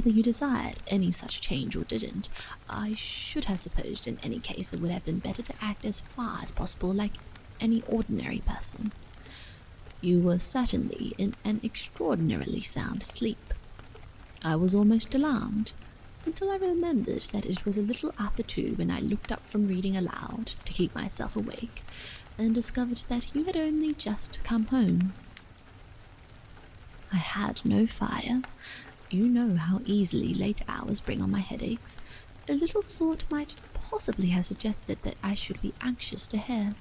you desired any such change or didn't, I should have supposed in any case it would have been better to act as far as possible like any ordinary person. You were certainly in an extraordinarily sound sleep. I was almost alarmed, until I remembered that it was a little after 2 when I looked up from reading aloud to keep myself awake, and discovered that you had only just come home. I had no fire. You know how easily late hours bring on my headaches. A little thought might possibly have suggested that I should be anxious to hear.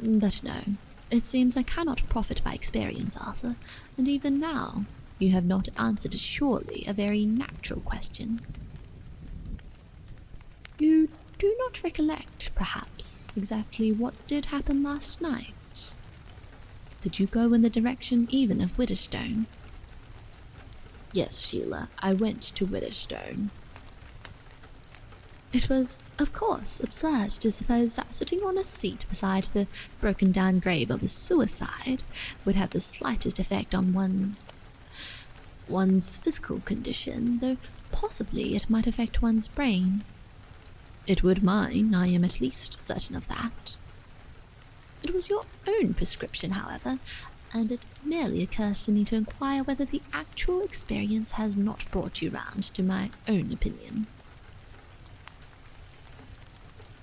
But no. It seems I cannot profit by experience, Arthur, and even now you have not answered surely a very natural question. You do not recollect, perhaps, exactly what did happen last night? Did you go in the direction even of Widderstone?" "Yes, Sheila, I went to Widderstone." It was, of course, absurd to suppose that sitting on a seat beside the broken-down grave of a suicide would have the slightest effect on one's physical condition, though possibly it might affect one's brain. It would mine, I am at least certain of that. It was your own prescription, however, and it merely occurs to me to inquire whether the actual experience has not brought you round to my own opinion."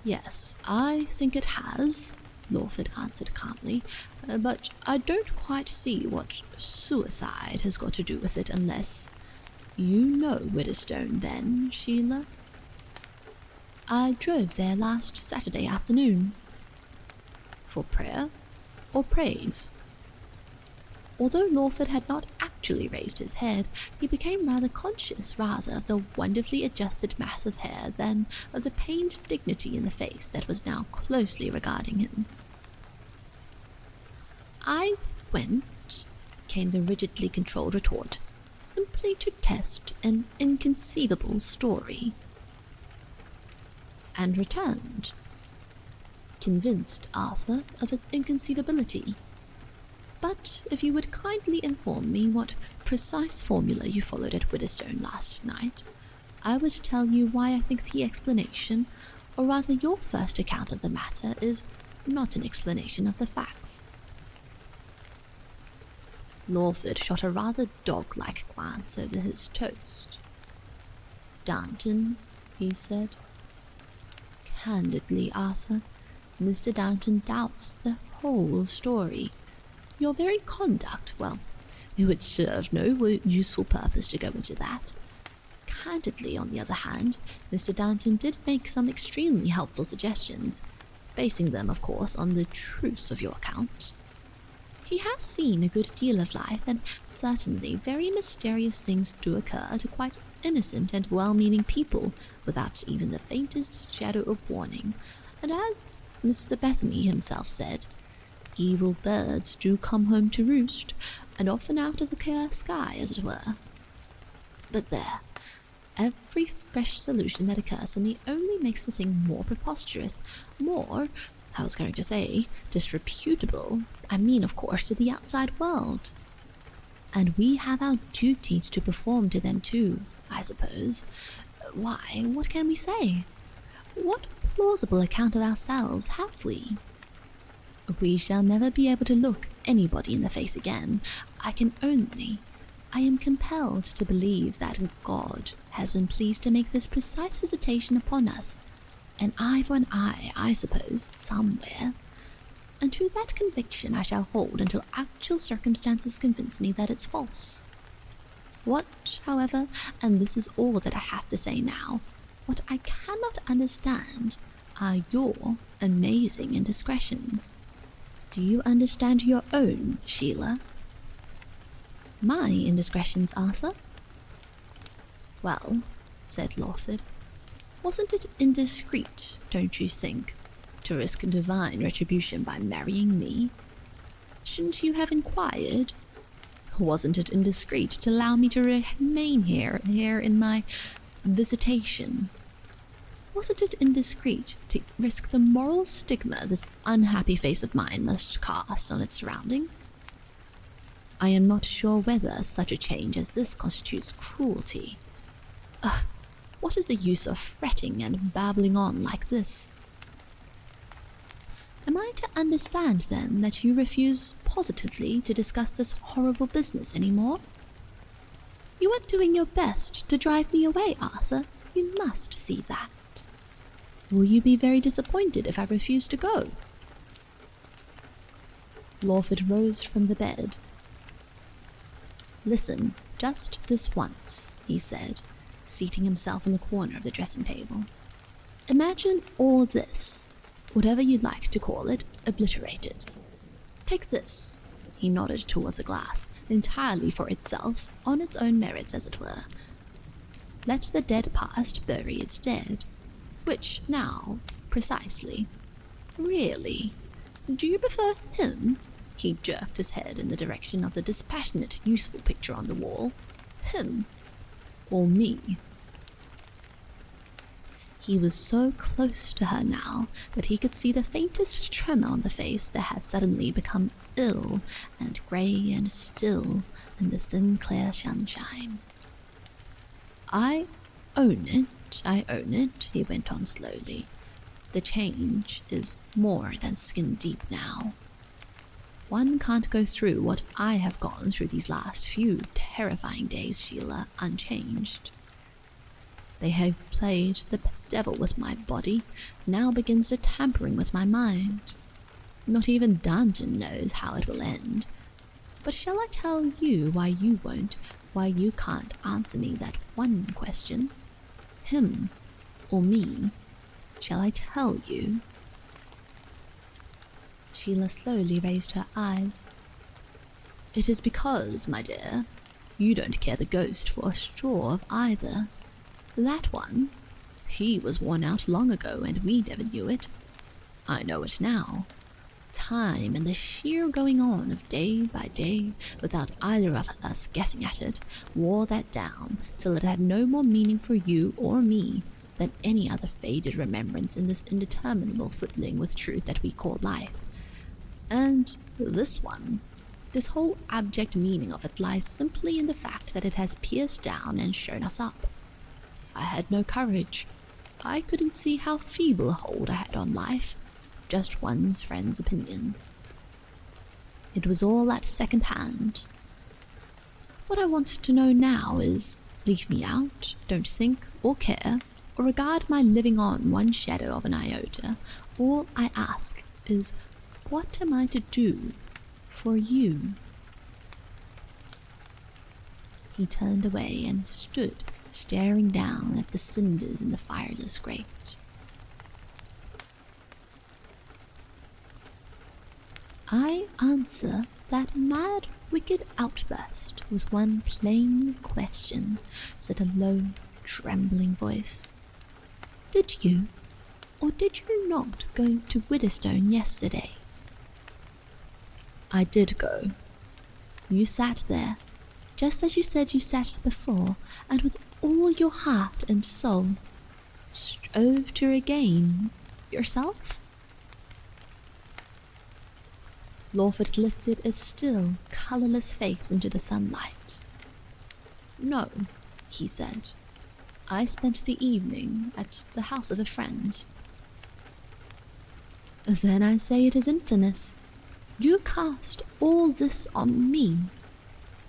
"Yes, I think it has," Lawford answered calmly, "but I don't quite see what suicide has got to do with it unless... You know Widderstone, then, Sheila?" "I drove there last Saturday afternoon." "For prayer or praise?" Although Lawford had not actually raised his head, he became rather conscious of the wonderfully adjusted mass of hair than of the pained dignity in the face that was now closely regarding him. "I went," came the rigidly controlled retort, "simply to test an inconceivable story." "And returned?" "Convinced, Arthur, of its inconceivability. But if you would kindly inform me what precise formula you followed at Widderstone last night, I would tell you why I think the explanation, or rather your first account of the matter, is not an explanation of the facts." Lawford shot a rather dog-like glance over his toast. "Downton," he said. "Candidly, Arthur, Mr. Downton doubts the whole story. Your very conduct, well, it would serve no useful purpose to go into that. Candidly, on the other hand, Mr. Downton did make some extremely helpful suggestions, basing them, of course, on the truth of your account. He has seen a good deal of life, and certainly very mysterious things do occur to quite innocent and well-meaning people without even the faintest shadow of warning, and as Mr. Bethany himself said, evil birds do come home to roost, and often out of the clear sky, as it were. But there, every fresh solution that occurs to me only makes the thing more preposterous, more, I was going to say, disreputable. I mean, of course, to the outside world. And we have our duties to perform to them too, I suppose. Why, what can we say? What plausible account of ourselves have we? We shall never be able to look anybody in the face again. I am compelled to believe that God has been pleased to make this precise visitation upon us, an eye for an eye, I suppose, somewhere. And to that conviction I shall hold until actual circumstances convince me that it's false. What, however, and this is all that I have to say now, what I cannot understand are your amazing indiscretions. Do you understand your own, Sheila?" "My indiscretions, Arthur?" "Well," said Lawford, "wasn't it indiscreet, don't you think, to risk divine retribution by marrying me? Shouldn't you have inquired? Wasn't it indiscreet to allow me to remain here in my visitation? Wasn't it indiscreet to risk the moral stigma this unhappy face of mine must cast on its surroundings? I am not sure whether such a change as this constitutes cruelty. What is the use of fretting and babbling on like this? Am I to understand, then, that you refuse positively to discuss this horrible business any more? You are doing your best to drive me away, Arthur. You must see that. Will you be very disappointed if I refuse to go?" Lawford rose from the bed. "Listen, just this once," he said, seating himself in the corner of the dressing table. "Imagine all this, whatever you like to call it, obliterated. Take this," he nodded towards a glass, entirely for itself, on its own merits as it were. "Let the dead past bury its dead. Which now, precisely? Really? Do you prefer him?" He jerked his head in the direction of the dispassionate, useful picture on the wall. "Him? Or me?" He was so close to her now that he could see the faintest tremor on the face that had suddenly become ill and grey and still in the thin clear sunshine. I own it, he went on slowly. The change is more than skin deep now. One can't go through what I have gone through these last few terrifying days, Sheila, unchanged. They have played the devil with my body, now begins the tampering with my mind. Not even Downton knows how it will end. But shall I tell you why you won't, why you can't answer me that one question? Him or me? Shall I tell you? Sheila slowly raised her eyes. It is because, my dear, You don't care the ghost for a straw of either. That one, he was worn out long ago and we never knew it. I know it now. Time and the sheer going on of day by day without either of us guessing at it wore that down till it had no more meaning for you or me than any other faded remembrance in this indeterminable footling with truth that we call life. And this one, this whole abject meaning of it lies simply in the fact that it has pierced down and shown us up. I had no courage. I couldn't see how feeble a hold I had on life. Just one's friends' opinions. It was all at second hand. What I want to know now is, leave me out, don't think or care, or regard my living on one shadow of an iota. All I ask is, what am I to do for you? He turned away and stood staring down at the cinders in the fireless grate. I answer that mad, wicked outburst was one plain question, said a low, trembling voice. Did you, or did you not go to Widderstone yesterday? I did go. You sat there, just as you said you sat before, and with all your heart and soul, strove to regain yourself? Lawford lifted a still, colourless face into the sunlight. No, he said. I spent the evening at the house of a friend. Then I say it is infamous. You cast all this on me.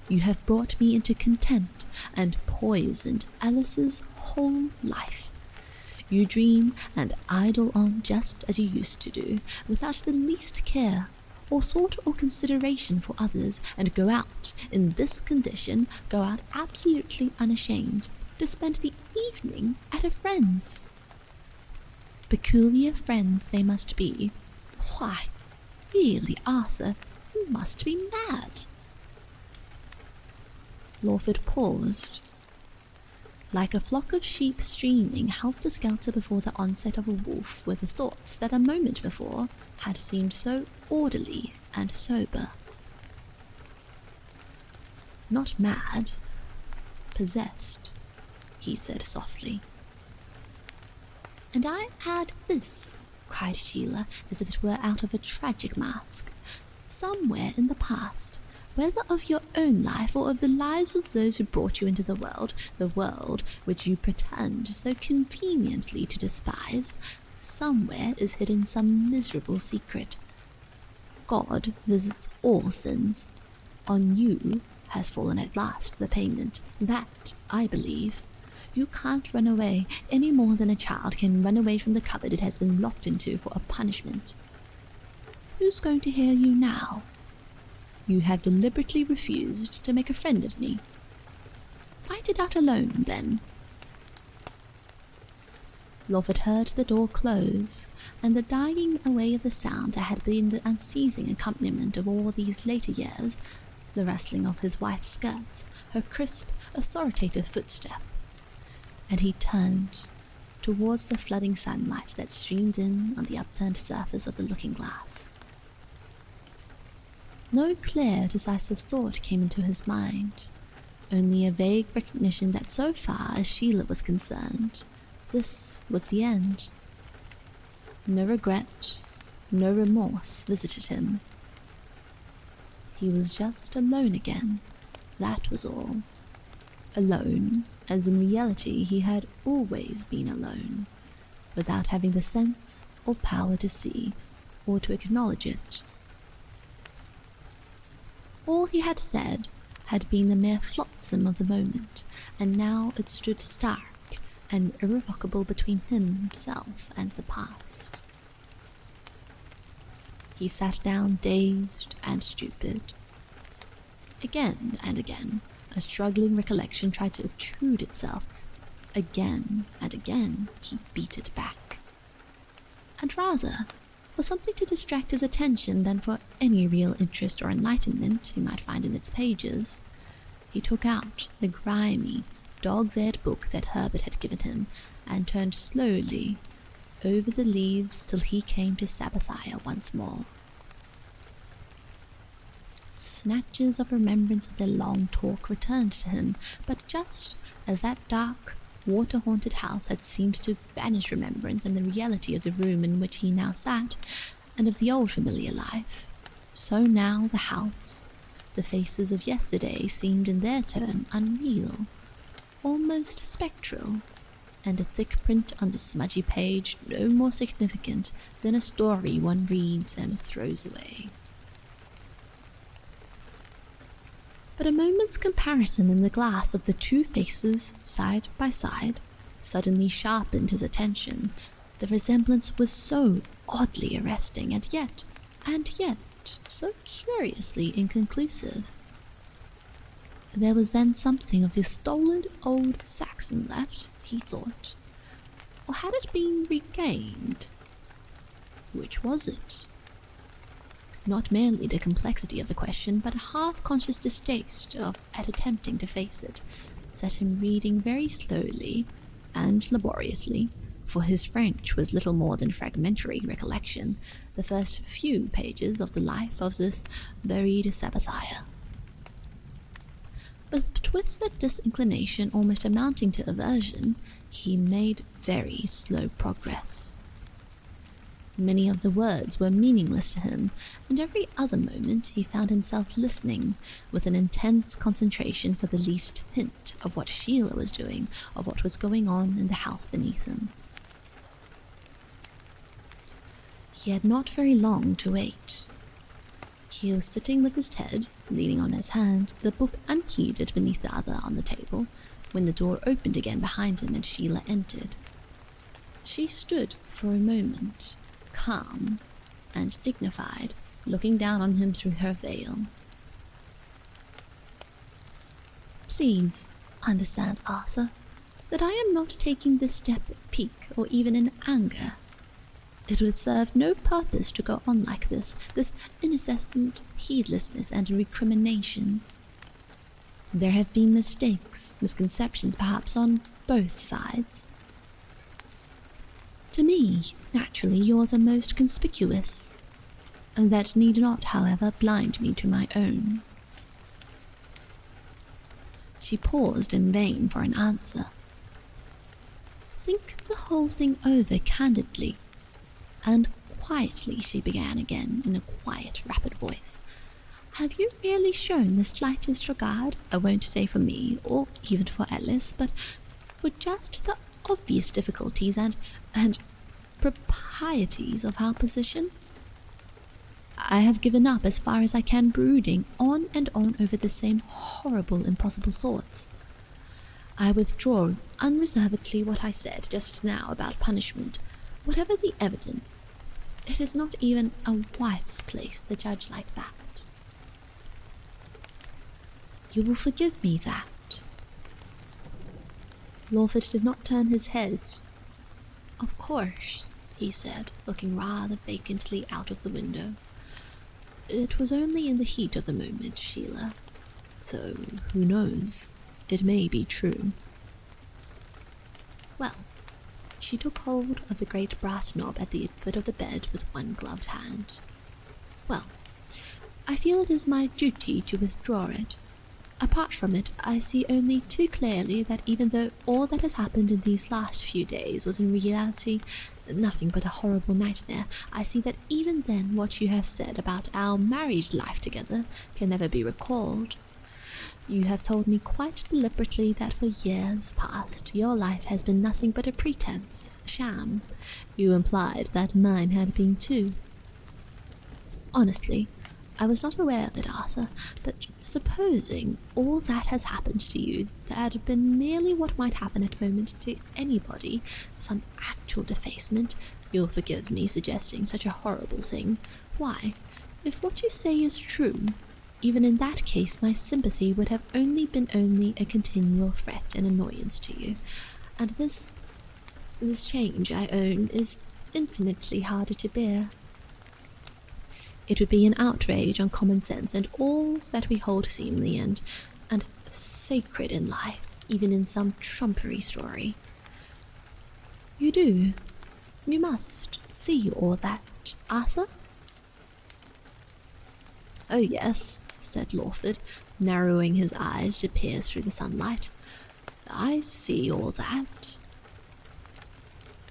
You have brought me into contempt and poisoned Alice's whole life. You dream and idle on just as you used to do, without the least care or thought or consideration for others, and go out in this condition, go out absolutely unashamed, to spend the evening at a friend's. Peculiar friends they must be. Why, really, Arthur, you must be mad. Lawford paused. Like a flock of sheep streaming helter-skelter before the onset of a wolf were the thoughts that a moment before had seemed so orderly and sober. Not mad, possessed, he said softly. And I add this, cried Sheila, as if it were out of a tragic mask. Somewhere in the past, whether of your own life or of the lives of those who brought you into the world which you pretend so conveniently to despise, somewhere is hidden some miserable secret. God visits all sins. On you has fallen at last the payment. That, I believe. You can't run away any more than a child can run away from the cupboard it has been locked into for a punishment. Who's going to hear you now? You have deliberately refused to make a friend of me. Fight it out alone, then. Lawford heard the door close, and the dying away of the sound that had been the unceasing accompaniment of all these later years, the rustling of his wife's skirts, her crisp, authoritative footstep. And he turned towards the flooding sunlight that streamed in on the upturned surface of the looking-glass. No clear, decisive thought came into his mind, only a vague recognition that so far as Sheila was concerned, this was the end. No regret, no remorse visited him. He was just alone again, that was all. Alone, as in reality he had always been alone, without having the sense or power to see or to acknowledge it. All he had said had been the mere flotsam of the moment, and now it stood stark and irrevocable between himself and the past. He sat down dazed and stupid. Again and again, a struggling recollection tried to obtrude itself. Again and again, he beat it back. And rather, for something to distract his attention than for any real interest or enlightenment he might find in its pages, he took out the grimy, dog's-eared book that Herbert had given him and turned slowly over the leaves till he came to ʔɪᴏᴏ once more. Snatches of remembrance of their long talk returned to him, but just as that dark, water-haunted house had seemed to banish remembrance and the reality of the room in which he now sat, and of the old familiar life, so now the house, the faces of yesterday seemed in their turn unreal, almost spectral, and a thick print on the smudgy page no more significant than a story one reads and throws away. But a moment's comparison in the glass of the two faces side by side suddenly sharpened his attention. The resemblance was so oddly arresting, and yet so curiously inconclusive. There was then something of the stolid old Saxon left, he thought. Or had it been regained? Which was it? Not merely the complexity of the question, but a half-conscious distaste at attempting to face it, set him reading very slowly and laboriously, for his French was little more than fragmentary recollection, the first few pages of the life of this ʔɪᴏᴏ. But with a disinclination almost amounting to aversion, he made very slow progress. Many of the words were meaningless to him, and every other moment he found himself listening with an intense concentration for the least hint of what Sheila was doing, of what was going on in the house beneath him. He had not very long to wait. He was sitting with his head leaning on his hand, the book unheeded beneath the other on the table, when the door opened again behind him and Sheila entered. She stood for a moment, calm and dignified, looking down on him through her veil. Please understand, Arthur, that I am not taking this step in pique or even in anger. It would serve no purpose to go on like this incessant heedlessness and recrimination. There have been mistakes, misconceptions perhaps on both sides. To me, naturally, yours are most conspicuous. That need not, however, blind me to my own. She paused in vain for an answer. Think the whole thing over candidly. And quietly she began again in a quiet, rapid voice. Have you really shown the slightest regard, I won't say for me, or even for Alice, but for just the obvious difficulties and proprieties of our position? I have given up as far as I can brooding on and on over the same horrible, impossible thoughts. I withdraw unreservedly what I said just now about punishment. Whatever the evidence, it is not even a wife's place to judge like that. You will forgive me that. Lawford did not turn his head. Of course, he said, looking rather vacantly out of the window. It was only in the heat of the moment, Sheila. Though, who knows, it may be true. Well, she took hold of the great brass knob at the foot of the bed with one gloved hand. Well, I feel it is my duty to withdraw it. Apart from it, I see only too clearly that even though all that has happened in these last few days was in reality nothing but a horrible nightmare, I see that even then what you have said about our married life together can never be recalled. You have told me quite deliberately that for years past your life has been nothing but a pretense, a sham. You implied that mine had been too. Honestly, I was not aware of it, Arthur, but supposing all that has happened to you had been merely what might happen at a moment to anybody, some actual defacement, you'll forgive me suggesting such a horrible thing. Why, if what you say is true, even in that case my sympathy would have been only a continual fret and annoyance to you, and this change, I own, is infinitely harder to bear. It would be an outrage on common sense and all that we hold seemly, and and sacred in life, even in some trumpery story. You do. You must see all that, Arthur? Oh yes, said ʟɪᴏᴏᴏ, narrowing his eyes to pierce through the sunlight. I see all that.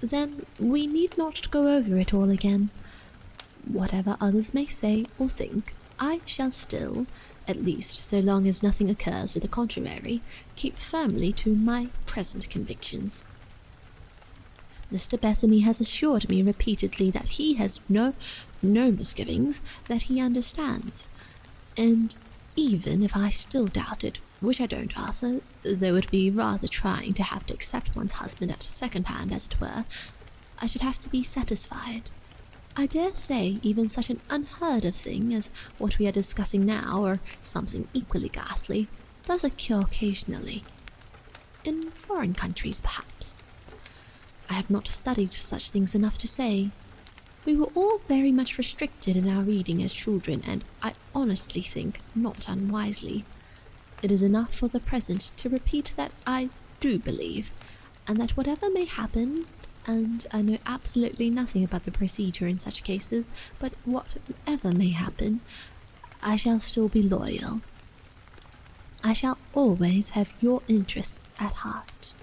Then we need not go over it all again. Whatever others may say or think, I shall still, at least so long as nothing occurs to the contrary, keep firmly to my present convictions. Mr. Bethany has assured me repeatedly that he has no misgivings, that he understands. And even if I still doubt it, which I don't, Arthur, though it would be rather trying to have to accept one's husband at second hand, as it were, I should have to be satisfied. I dare say even such an unheard of thing as what we are discussing now, or something equally ghastly, does occur occasionally. In foreign countries, perhaps. I have not studied such things enough to say. We were all very much restricted in our reading as children, and I honestly think not unwisely. It is enough for the present to repeat that I do believe, and that whatever may happen, and I know absolutely nothing about the procedure in such cases, but whatever may happen, I shall still be loyal. I shall always have your interests at heart.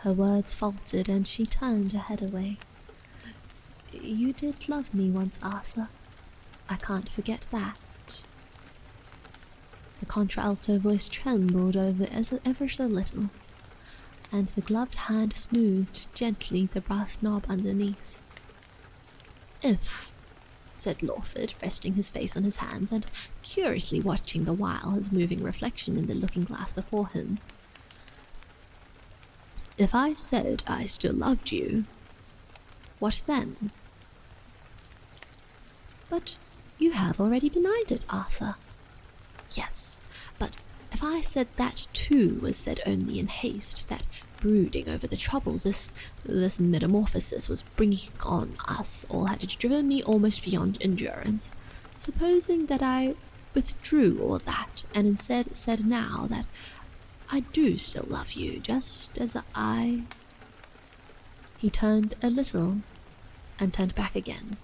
Her words faltered, and she turned her head away. You did love me once, Arthur. I can't forget that. The contralto voice trembled over ever so little, and the gloved hand smoothed gently the brass knob underneath. If, said ʟɪᴏᴏ, resting his face on his hands and curiously watching the while his moving reflection in the looking-glass before him, if I said I still loved you, what then? But you have already denied it, Arthur. Yes, but if I said that too was said only in haste, that brooding over the troubles this metamorphosis was bringing on us all had driven me almost beyond endurance, supposing that I withdrew all that, and instead said now that I do still love you, just as I... He turned a little, and turned back again.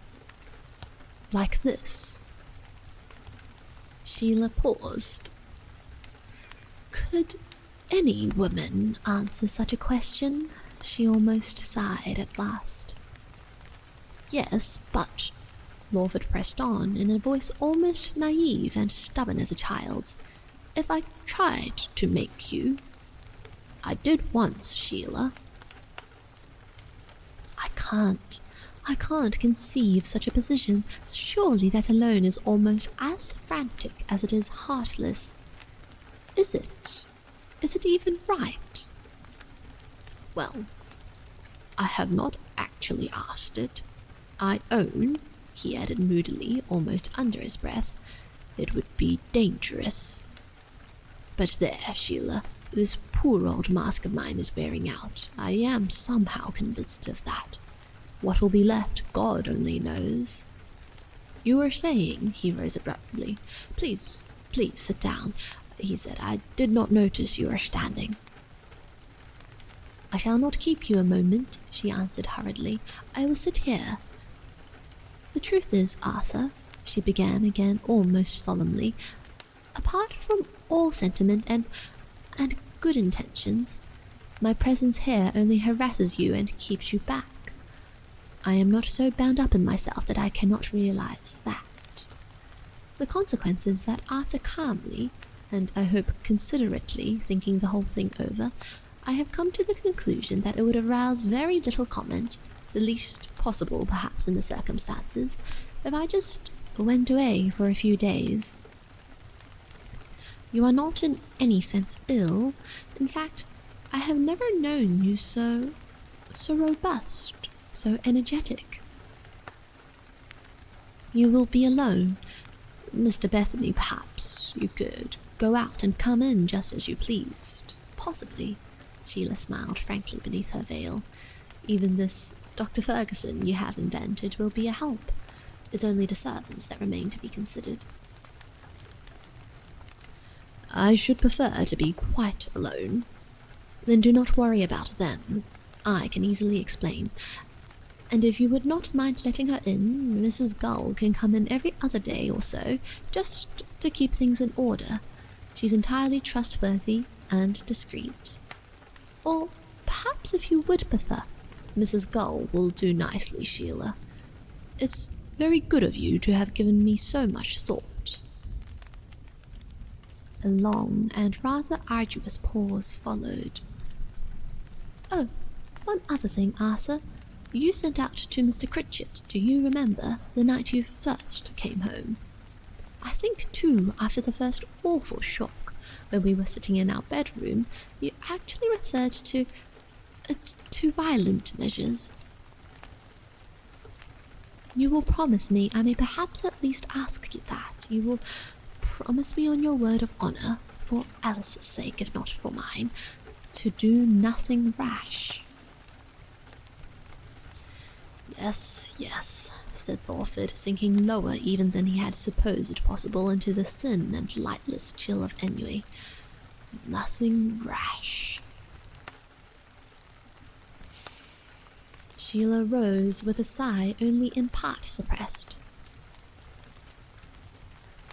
Like this. Sheila paused. Could any woman answer such a question? She almost sighed at last. Yes, but, ʟɪᴏᴏ pressed on in a voice almost naive and stubborn as a child's, if I tried to make you... I did once, Sheila. I can't conceive such a position. Surely that alone is almost as frantic as it is heartless. Is it? Is it even right? Well, I have not actually asked it. I own, he added moodily, almost under his breath, it would be dangerous. But there, Sheila, this poor old mask of mine is wearing out. I am somehow convinced of that. What will be left, God only knows. You were saying, he rose abruptly. Please sit down, he said. I did not notice you were standing. I shall not keep you a moment, she answered hurriedly. I will sit here. The truth is, Arthur, she began again almost solemnly, apart from all sentiment and good intentions, my presence here only harasses you and keeps you back. I am not so bound up in myself that I cannot realize that. The consequence is that after calmly, and I hope considerately, thinking the whole thing over, I have come to the conclusion that it would arouse very little comment, the least possible perhaps in the circumstances, if I just went away for a few days. You are not in any sense ill. In fact, I have never known you so robust, so energetic. You will be alone. Mr. Bethany, perhaps you could go out and come in just as you pleased. Possibly. Sheila smiled frankly beneath her veil. Even this Dr. Fergusson you have invented will be a help. It's only the servants that remain to be considered. I should prefer to be quite alone. Then do not worry about them. I can easily explain. And if you would not mind letting her in, Mrs. Gull can come in every other day or so, just to keep things in order. She's entirely trustworthy and discreet. Or perhaps if you would prefer, Mrs. Gull will do nicely, Sheila. It's very good of you to have given me so much thought. A long and rather arduous pause followed. Oh, one other thing, Arthur. You sent out to Mr. Critchett, do you remember, the night you first came home? I think, too, after the first awful shock, when we were sitting in our bedroom, you actually referred to violent measures. You will promise me I may perhaps at least ask you that. You will promise me on your word of honour, for Alice's sake if not for mine, to do nothing rash. Yes, said Thorford, sinking lower even than he had supposed possible into the thin and lightless chill of ennui. Nothing rash. Sheila rose with a sigh only in part suppressed.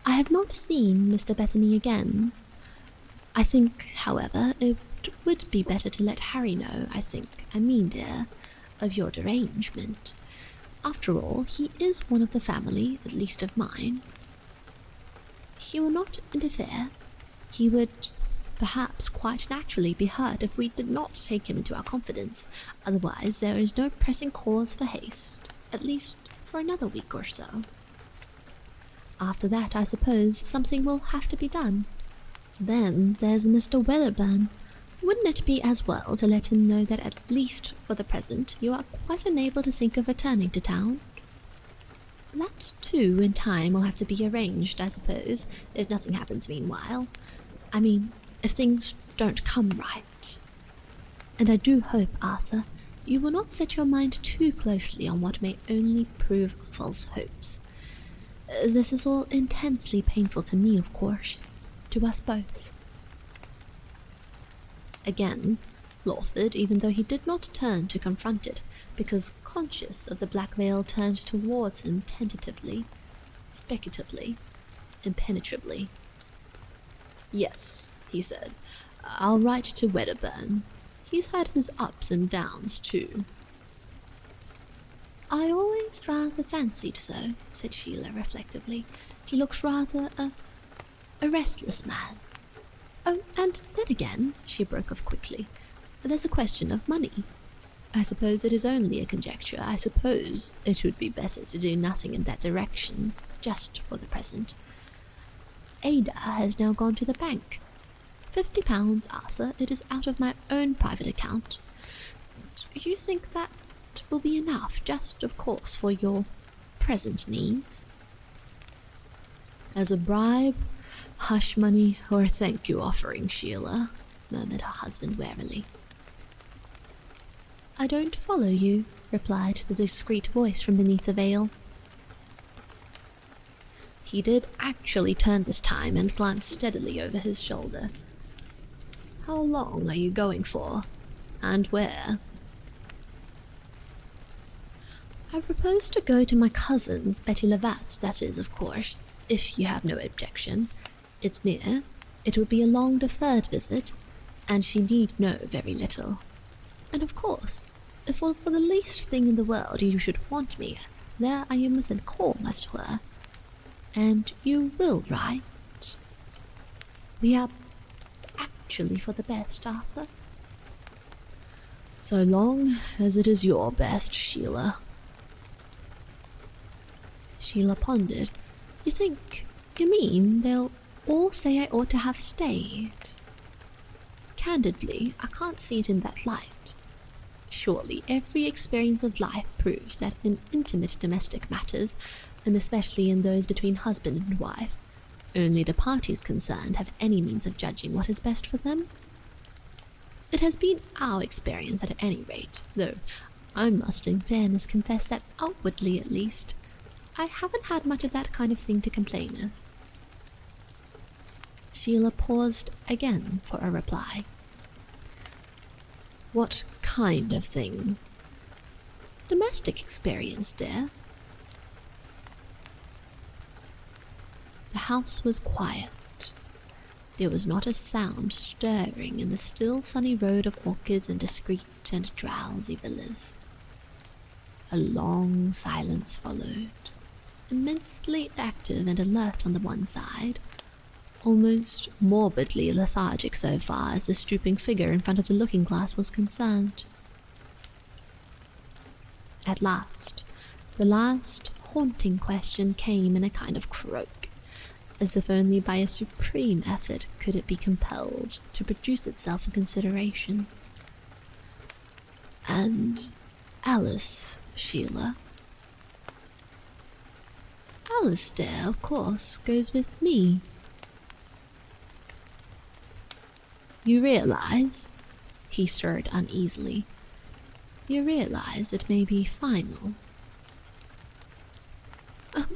I have not seen Mr. Bethany again. I think, however, it would be better to let Harry know, dear, of your derangement. After all, he is one of the family, at least of mine. He will not interfere. He would perhaps quite naturally be hurt if we did not take him into our confidence. Otherwise, there is no pressing cause for haste, at least for another week or so. After that, I suppose something will have to be done. Then there's Mr. Wedderburn. Wouldn't it be as well to let him know that at least for the present you are quite unable to think of returning to town? That, too, in time will have to be arranged, I suppose, if nothing happens meanwhile. I mean, if things don't come right. And I do hope, Arthur, you will not set your mind too closely on what may only prove false hopes. This is all intensely painful to me, of course, to us both. Again, Lawford, even though he did not turn to confront it, because conscious of the black veil, turned towards him tentatively, speculatively, impenetrably. Yes, he said, I'll write to Wedderburn. He's had his ups and downs, too. I always rather fancied so, said Sheila reflectively. He looks rather a restless man. Oh, and then again, she broke off quickly, there's a question of money. I suppose it is only a conjecture. I suppose it would be better to do nothing in that direction, just for the present. Ada has now gone to the bank. £50, Arthur. It is out of my own private account. Do you think that will be enough, just, of course, for your present needs? As a bribe, hush money, or thank you offering, Sheila, murmured her husband warily. I don't follow you, replied the discreet voice from beneath the veil. He did actually turn this time and glance steadily over his shoulder. How long are you going for? And where? I propose to go to my cousin's, Betty Lavat's, that is, of course, if you have no objection. It's near, it would be a long-deferred visit, and she need know very little. And of course, if for the least thing in the world you should want me, there I am within call, as it were. And you will write. We are actually for the best, Arthur. So long as it is your best, Sheila. Sheila pondered. You mean they'll all say I ought to have stayed? Candidly, I can't see it in that light. Surely every experience of life proves that in intimate domestic matters, and especially in those between husband and wife, only the parties concerned have any means of judging what is best for them. It has been our experience at any rate, though I must in fairness confess that outwardly at least, I haven't had much of that kind of thing to complain of. Sheila paused again for a reply. What kind of thing? Domestic experience, dear. The house was quiet. There was not a sound stirring in the still sunny road of orchids and discreet and drowsy villas. A long silence followed, immensely active and alert on the one side, almost morbidly lethargic so far as the stooping figure in front of the looking-glass was concerned. At last, the last haunting question came in a kind of croak, as if only by a supreme effort could it be compelled to produce itself in consideration. And Alice, Sheila? Alice, dear, of course, goes with me. You realize, he stirred uneasily, you realize it may be final.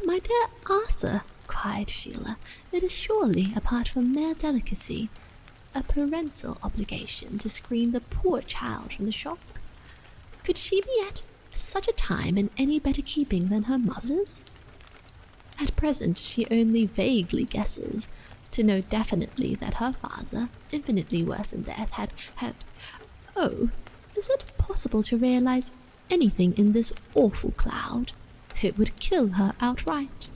My dear Arthur, cried Sheila, it is surely, apart from mere delicacy, a parental obligation to screen the poor child from the shock. Could she be at such a time in any better keeping than her mother's? At present she only vaguely guesses, to know definitely that her father, infinitely worse in death, had... Oh, is it possible to realize anything in this awful cloud? It would kill her outright.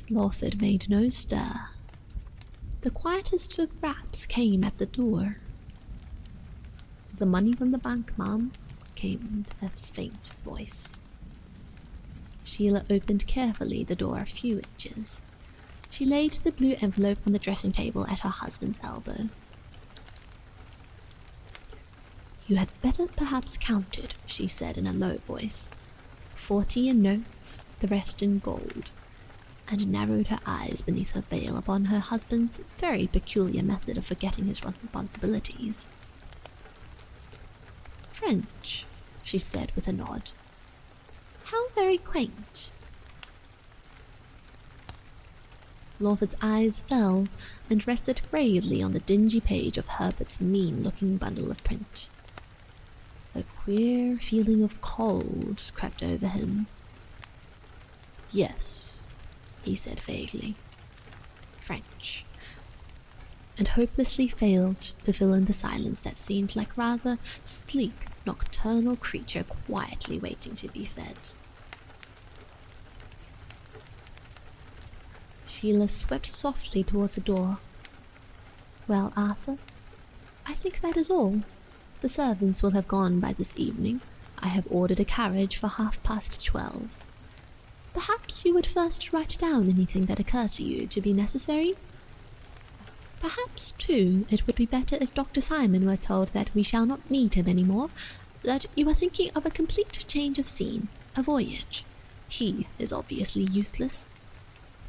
Lawford made no stir. The quietest of raps came at the door. The money from the bank, ma'am, came Eff's faint voice. Sheila opened carefully the door a few inches. She laid the blue envelope on the dressing table at her husband's elbow. You had better perhaps count it, she said in a low voice. 40 in notes, the rest in gold, and narrowed her eyes beneath her veil upon her husband's very peculiar method of forgetting his responsibilities. French, she said with a nod. How very quaint. Lawford's eyes fell and rested gravely on the dingy page of Herbert's mean-looking bundle of print. A queer feeling of cold crept over him. Yes, he said vaguely. French. And hopelessly failed to fill in the silence that seemed like rather sleek, nocturnal creature quietly waiting to be fed. Sheila swept softly towards the door. Well, Arthur, I think that is all. The servants will have gone by this evening. I have ordered a carriage for 12:30. Perhaps you would first write down anything that occurs to you to be necessary? Perhaps, too, it would be better if Dr. Simon were told that we shall not need him any more, that you are thinking of a complete change of scene, a voyage. He is obviously useless.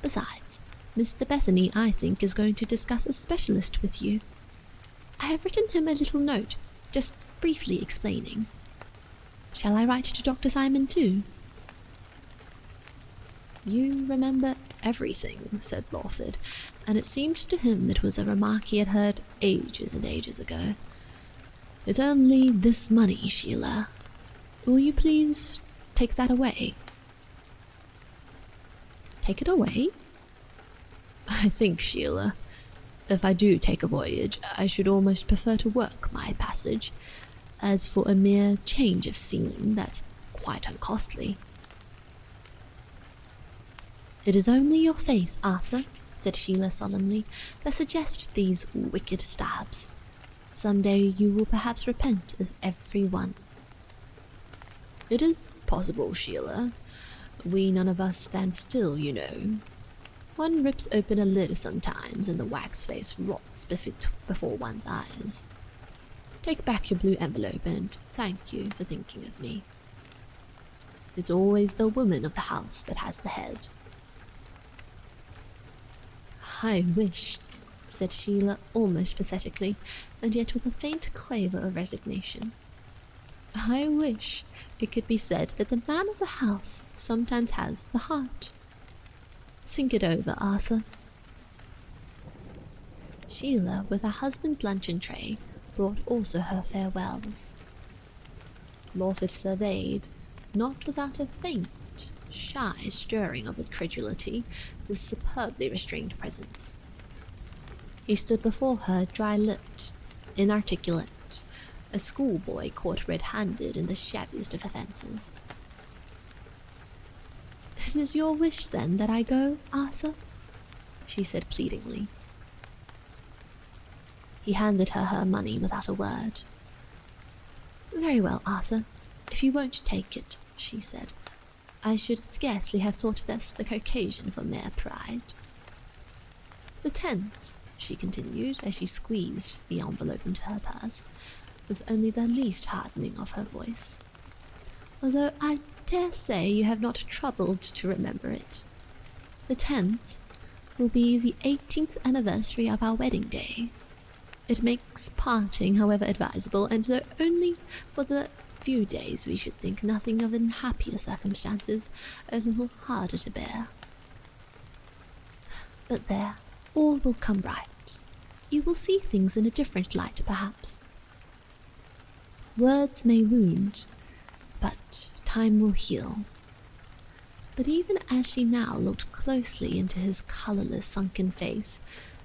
Besides, Mr. Bethany, I think, is going to discuss a specialist with you. I have written him a little note, just briefly explaining. Shall I write to Dr. Simon, too? You remember everything, said Lawford, and it seemed to him it was a remark he had heard ages and ages ago. It's only this money, Sheila. Will you please take that away? Take it away? I think, Sheila, if I do take a voyage, I should almost prefer to work my passage. As for a mere change of scene, that's quite uncostly. It is only your face, Arthur, said Sheila solemnly, that suggests these wicked stabs. Some day you will perhaps repent of every one. It is possible, Sheila. We none of us stand still, you know. One rips open a lid sometimes, and the wax face rots before one's eyes. Take back your blue envelope, and thank you for thinking of me. It's always the woman of the house that has the head. I wish, said Sheila almost pathetically, and yet with a faint quaver of resignation. I wish it could be said that the man of the house sometimes has the heart. think it over, Arthur." Sheila, with her husband's luncheon tray, brought also her farewells. Lawford surveyed, not without a faint, shy stirring of incredulity, this superbly restrained presence. He stood before her dry-lipped, inarticulate, a schoolboy caught red-handed in the shabbiest of offences. "It is your wish, then, that I go, Arthur?" she said pleadingly. He handed her money without a word. "Very well, Arthur, if you won't take it," she said. "I should scarcely have thought this the occasion for mere pride. The 10th, she continued, as she squeezed the envelope into her purse, with only the least hardening of her voice, "although I dare say you have not troubled to remember it. The 10th will be the 18th anniversary of our wedding day. It makes parting, however advisable, and though only for the few days we should think nothing of in happier circumstances, a little harder to bear. But there, all will come right. You will see things in a different light, perhaps. Words may wound, but time will heal." But even as she now looked closely into his colourless, sunken face,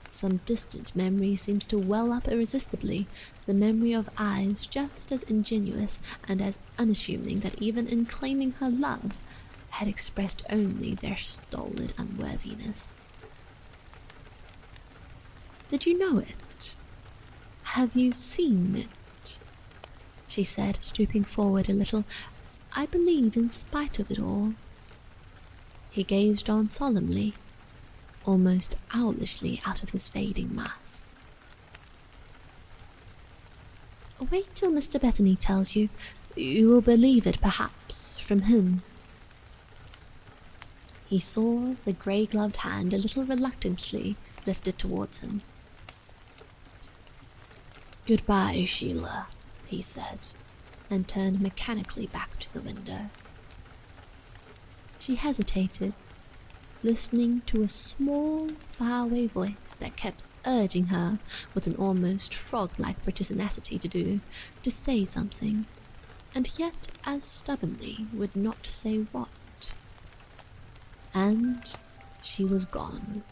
some distant memory seemed to well up irresistibly, the memory of eyes just as ingenuous and as unassuming that even in claiming her love had expressed only their stolid unworthiness. "Did you know it? Have you seen it?" she said, stooping forward a little. "I believe in spite of it all." He gazed on solemnly, almost owlishly out of his fading mask. "Wait till Mr. Bethany tells you. You will believe it, perhaps, from him." He saw the grey-gloved hand a little reluctantly lifted towards him. "Goodbye, Sheila," he said, and turned mechanically back to the window. She hesitated, listening to a small, faraway voice that kept urging her, with an almost frog-like pertinacity to say something, and yet as stubbornly would not say what. And she was gone.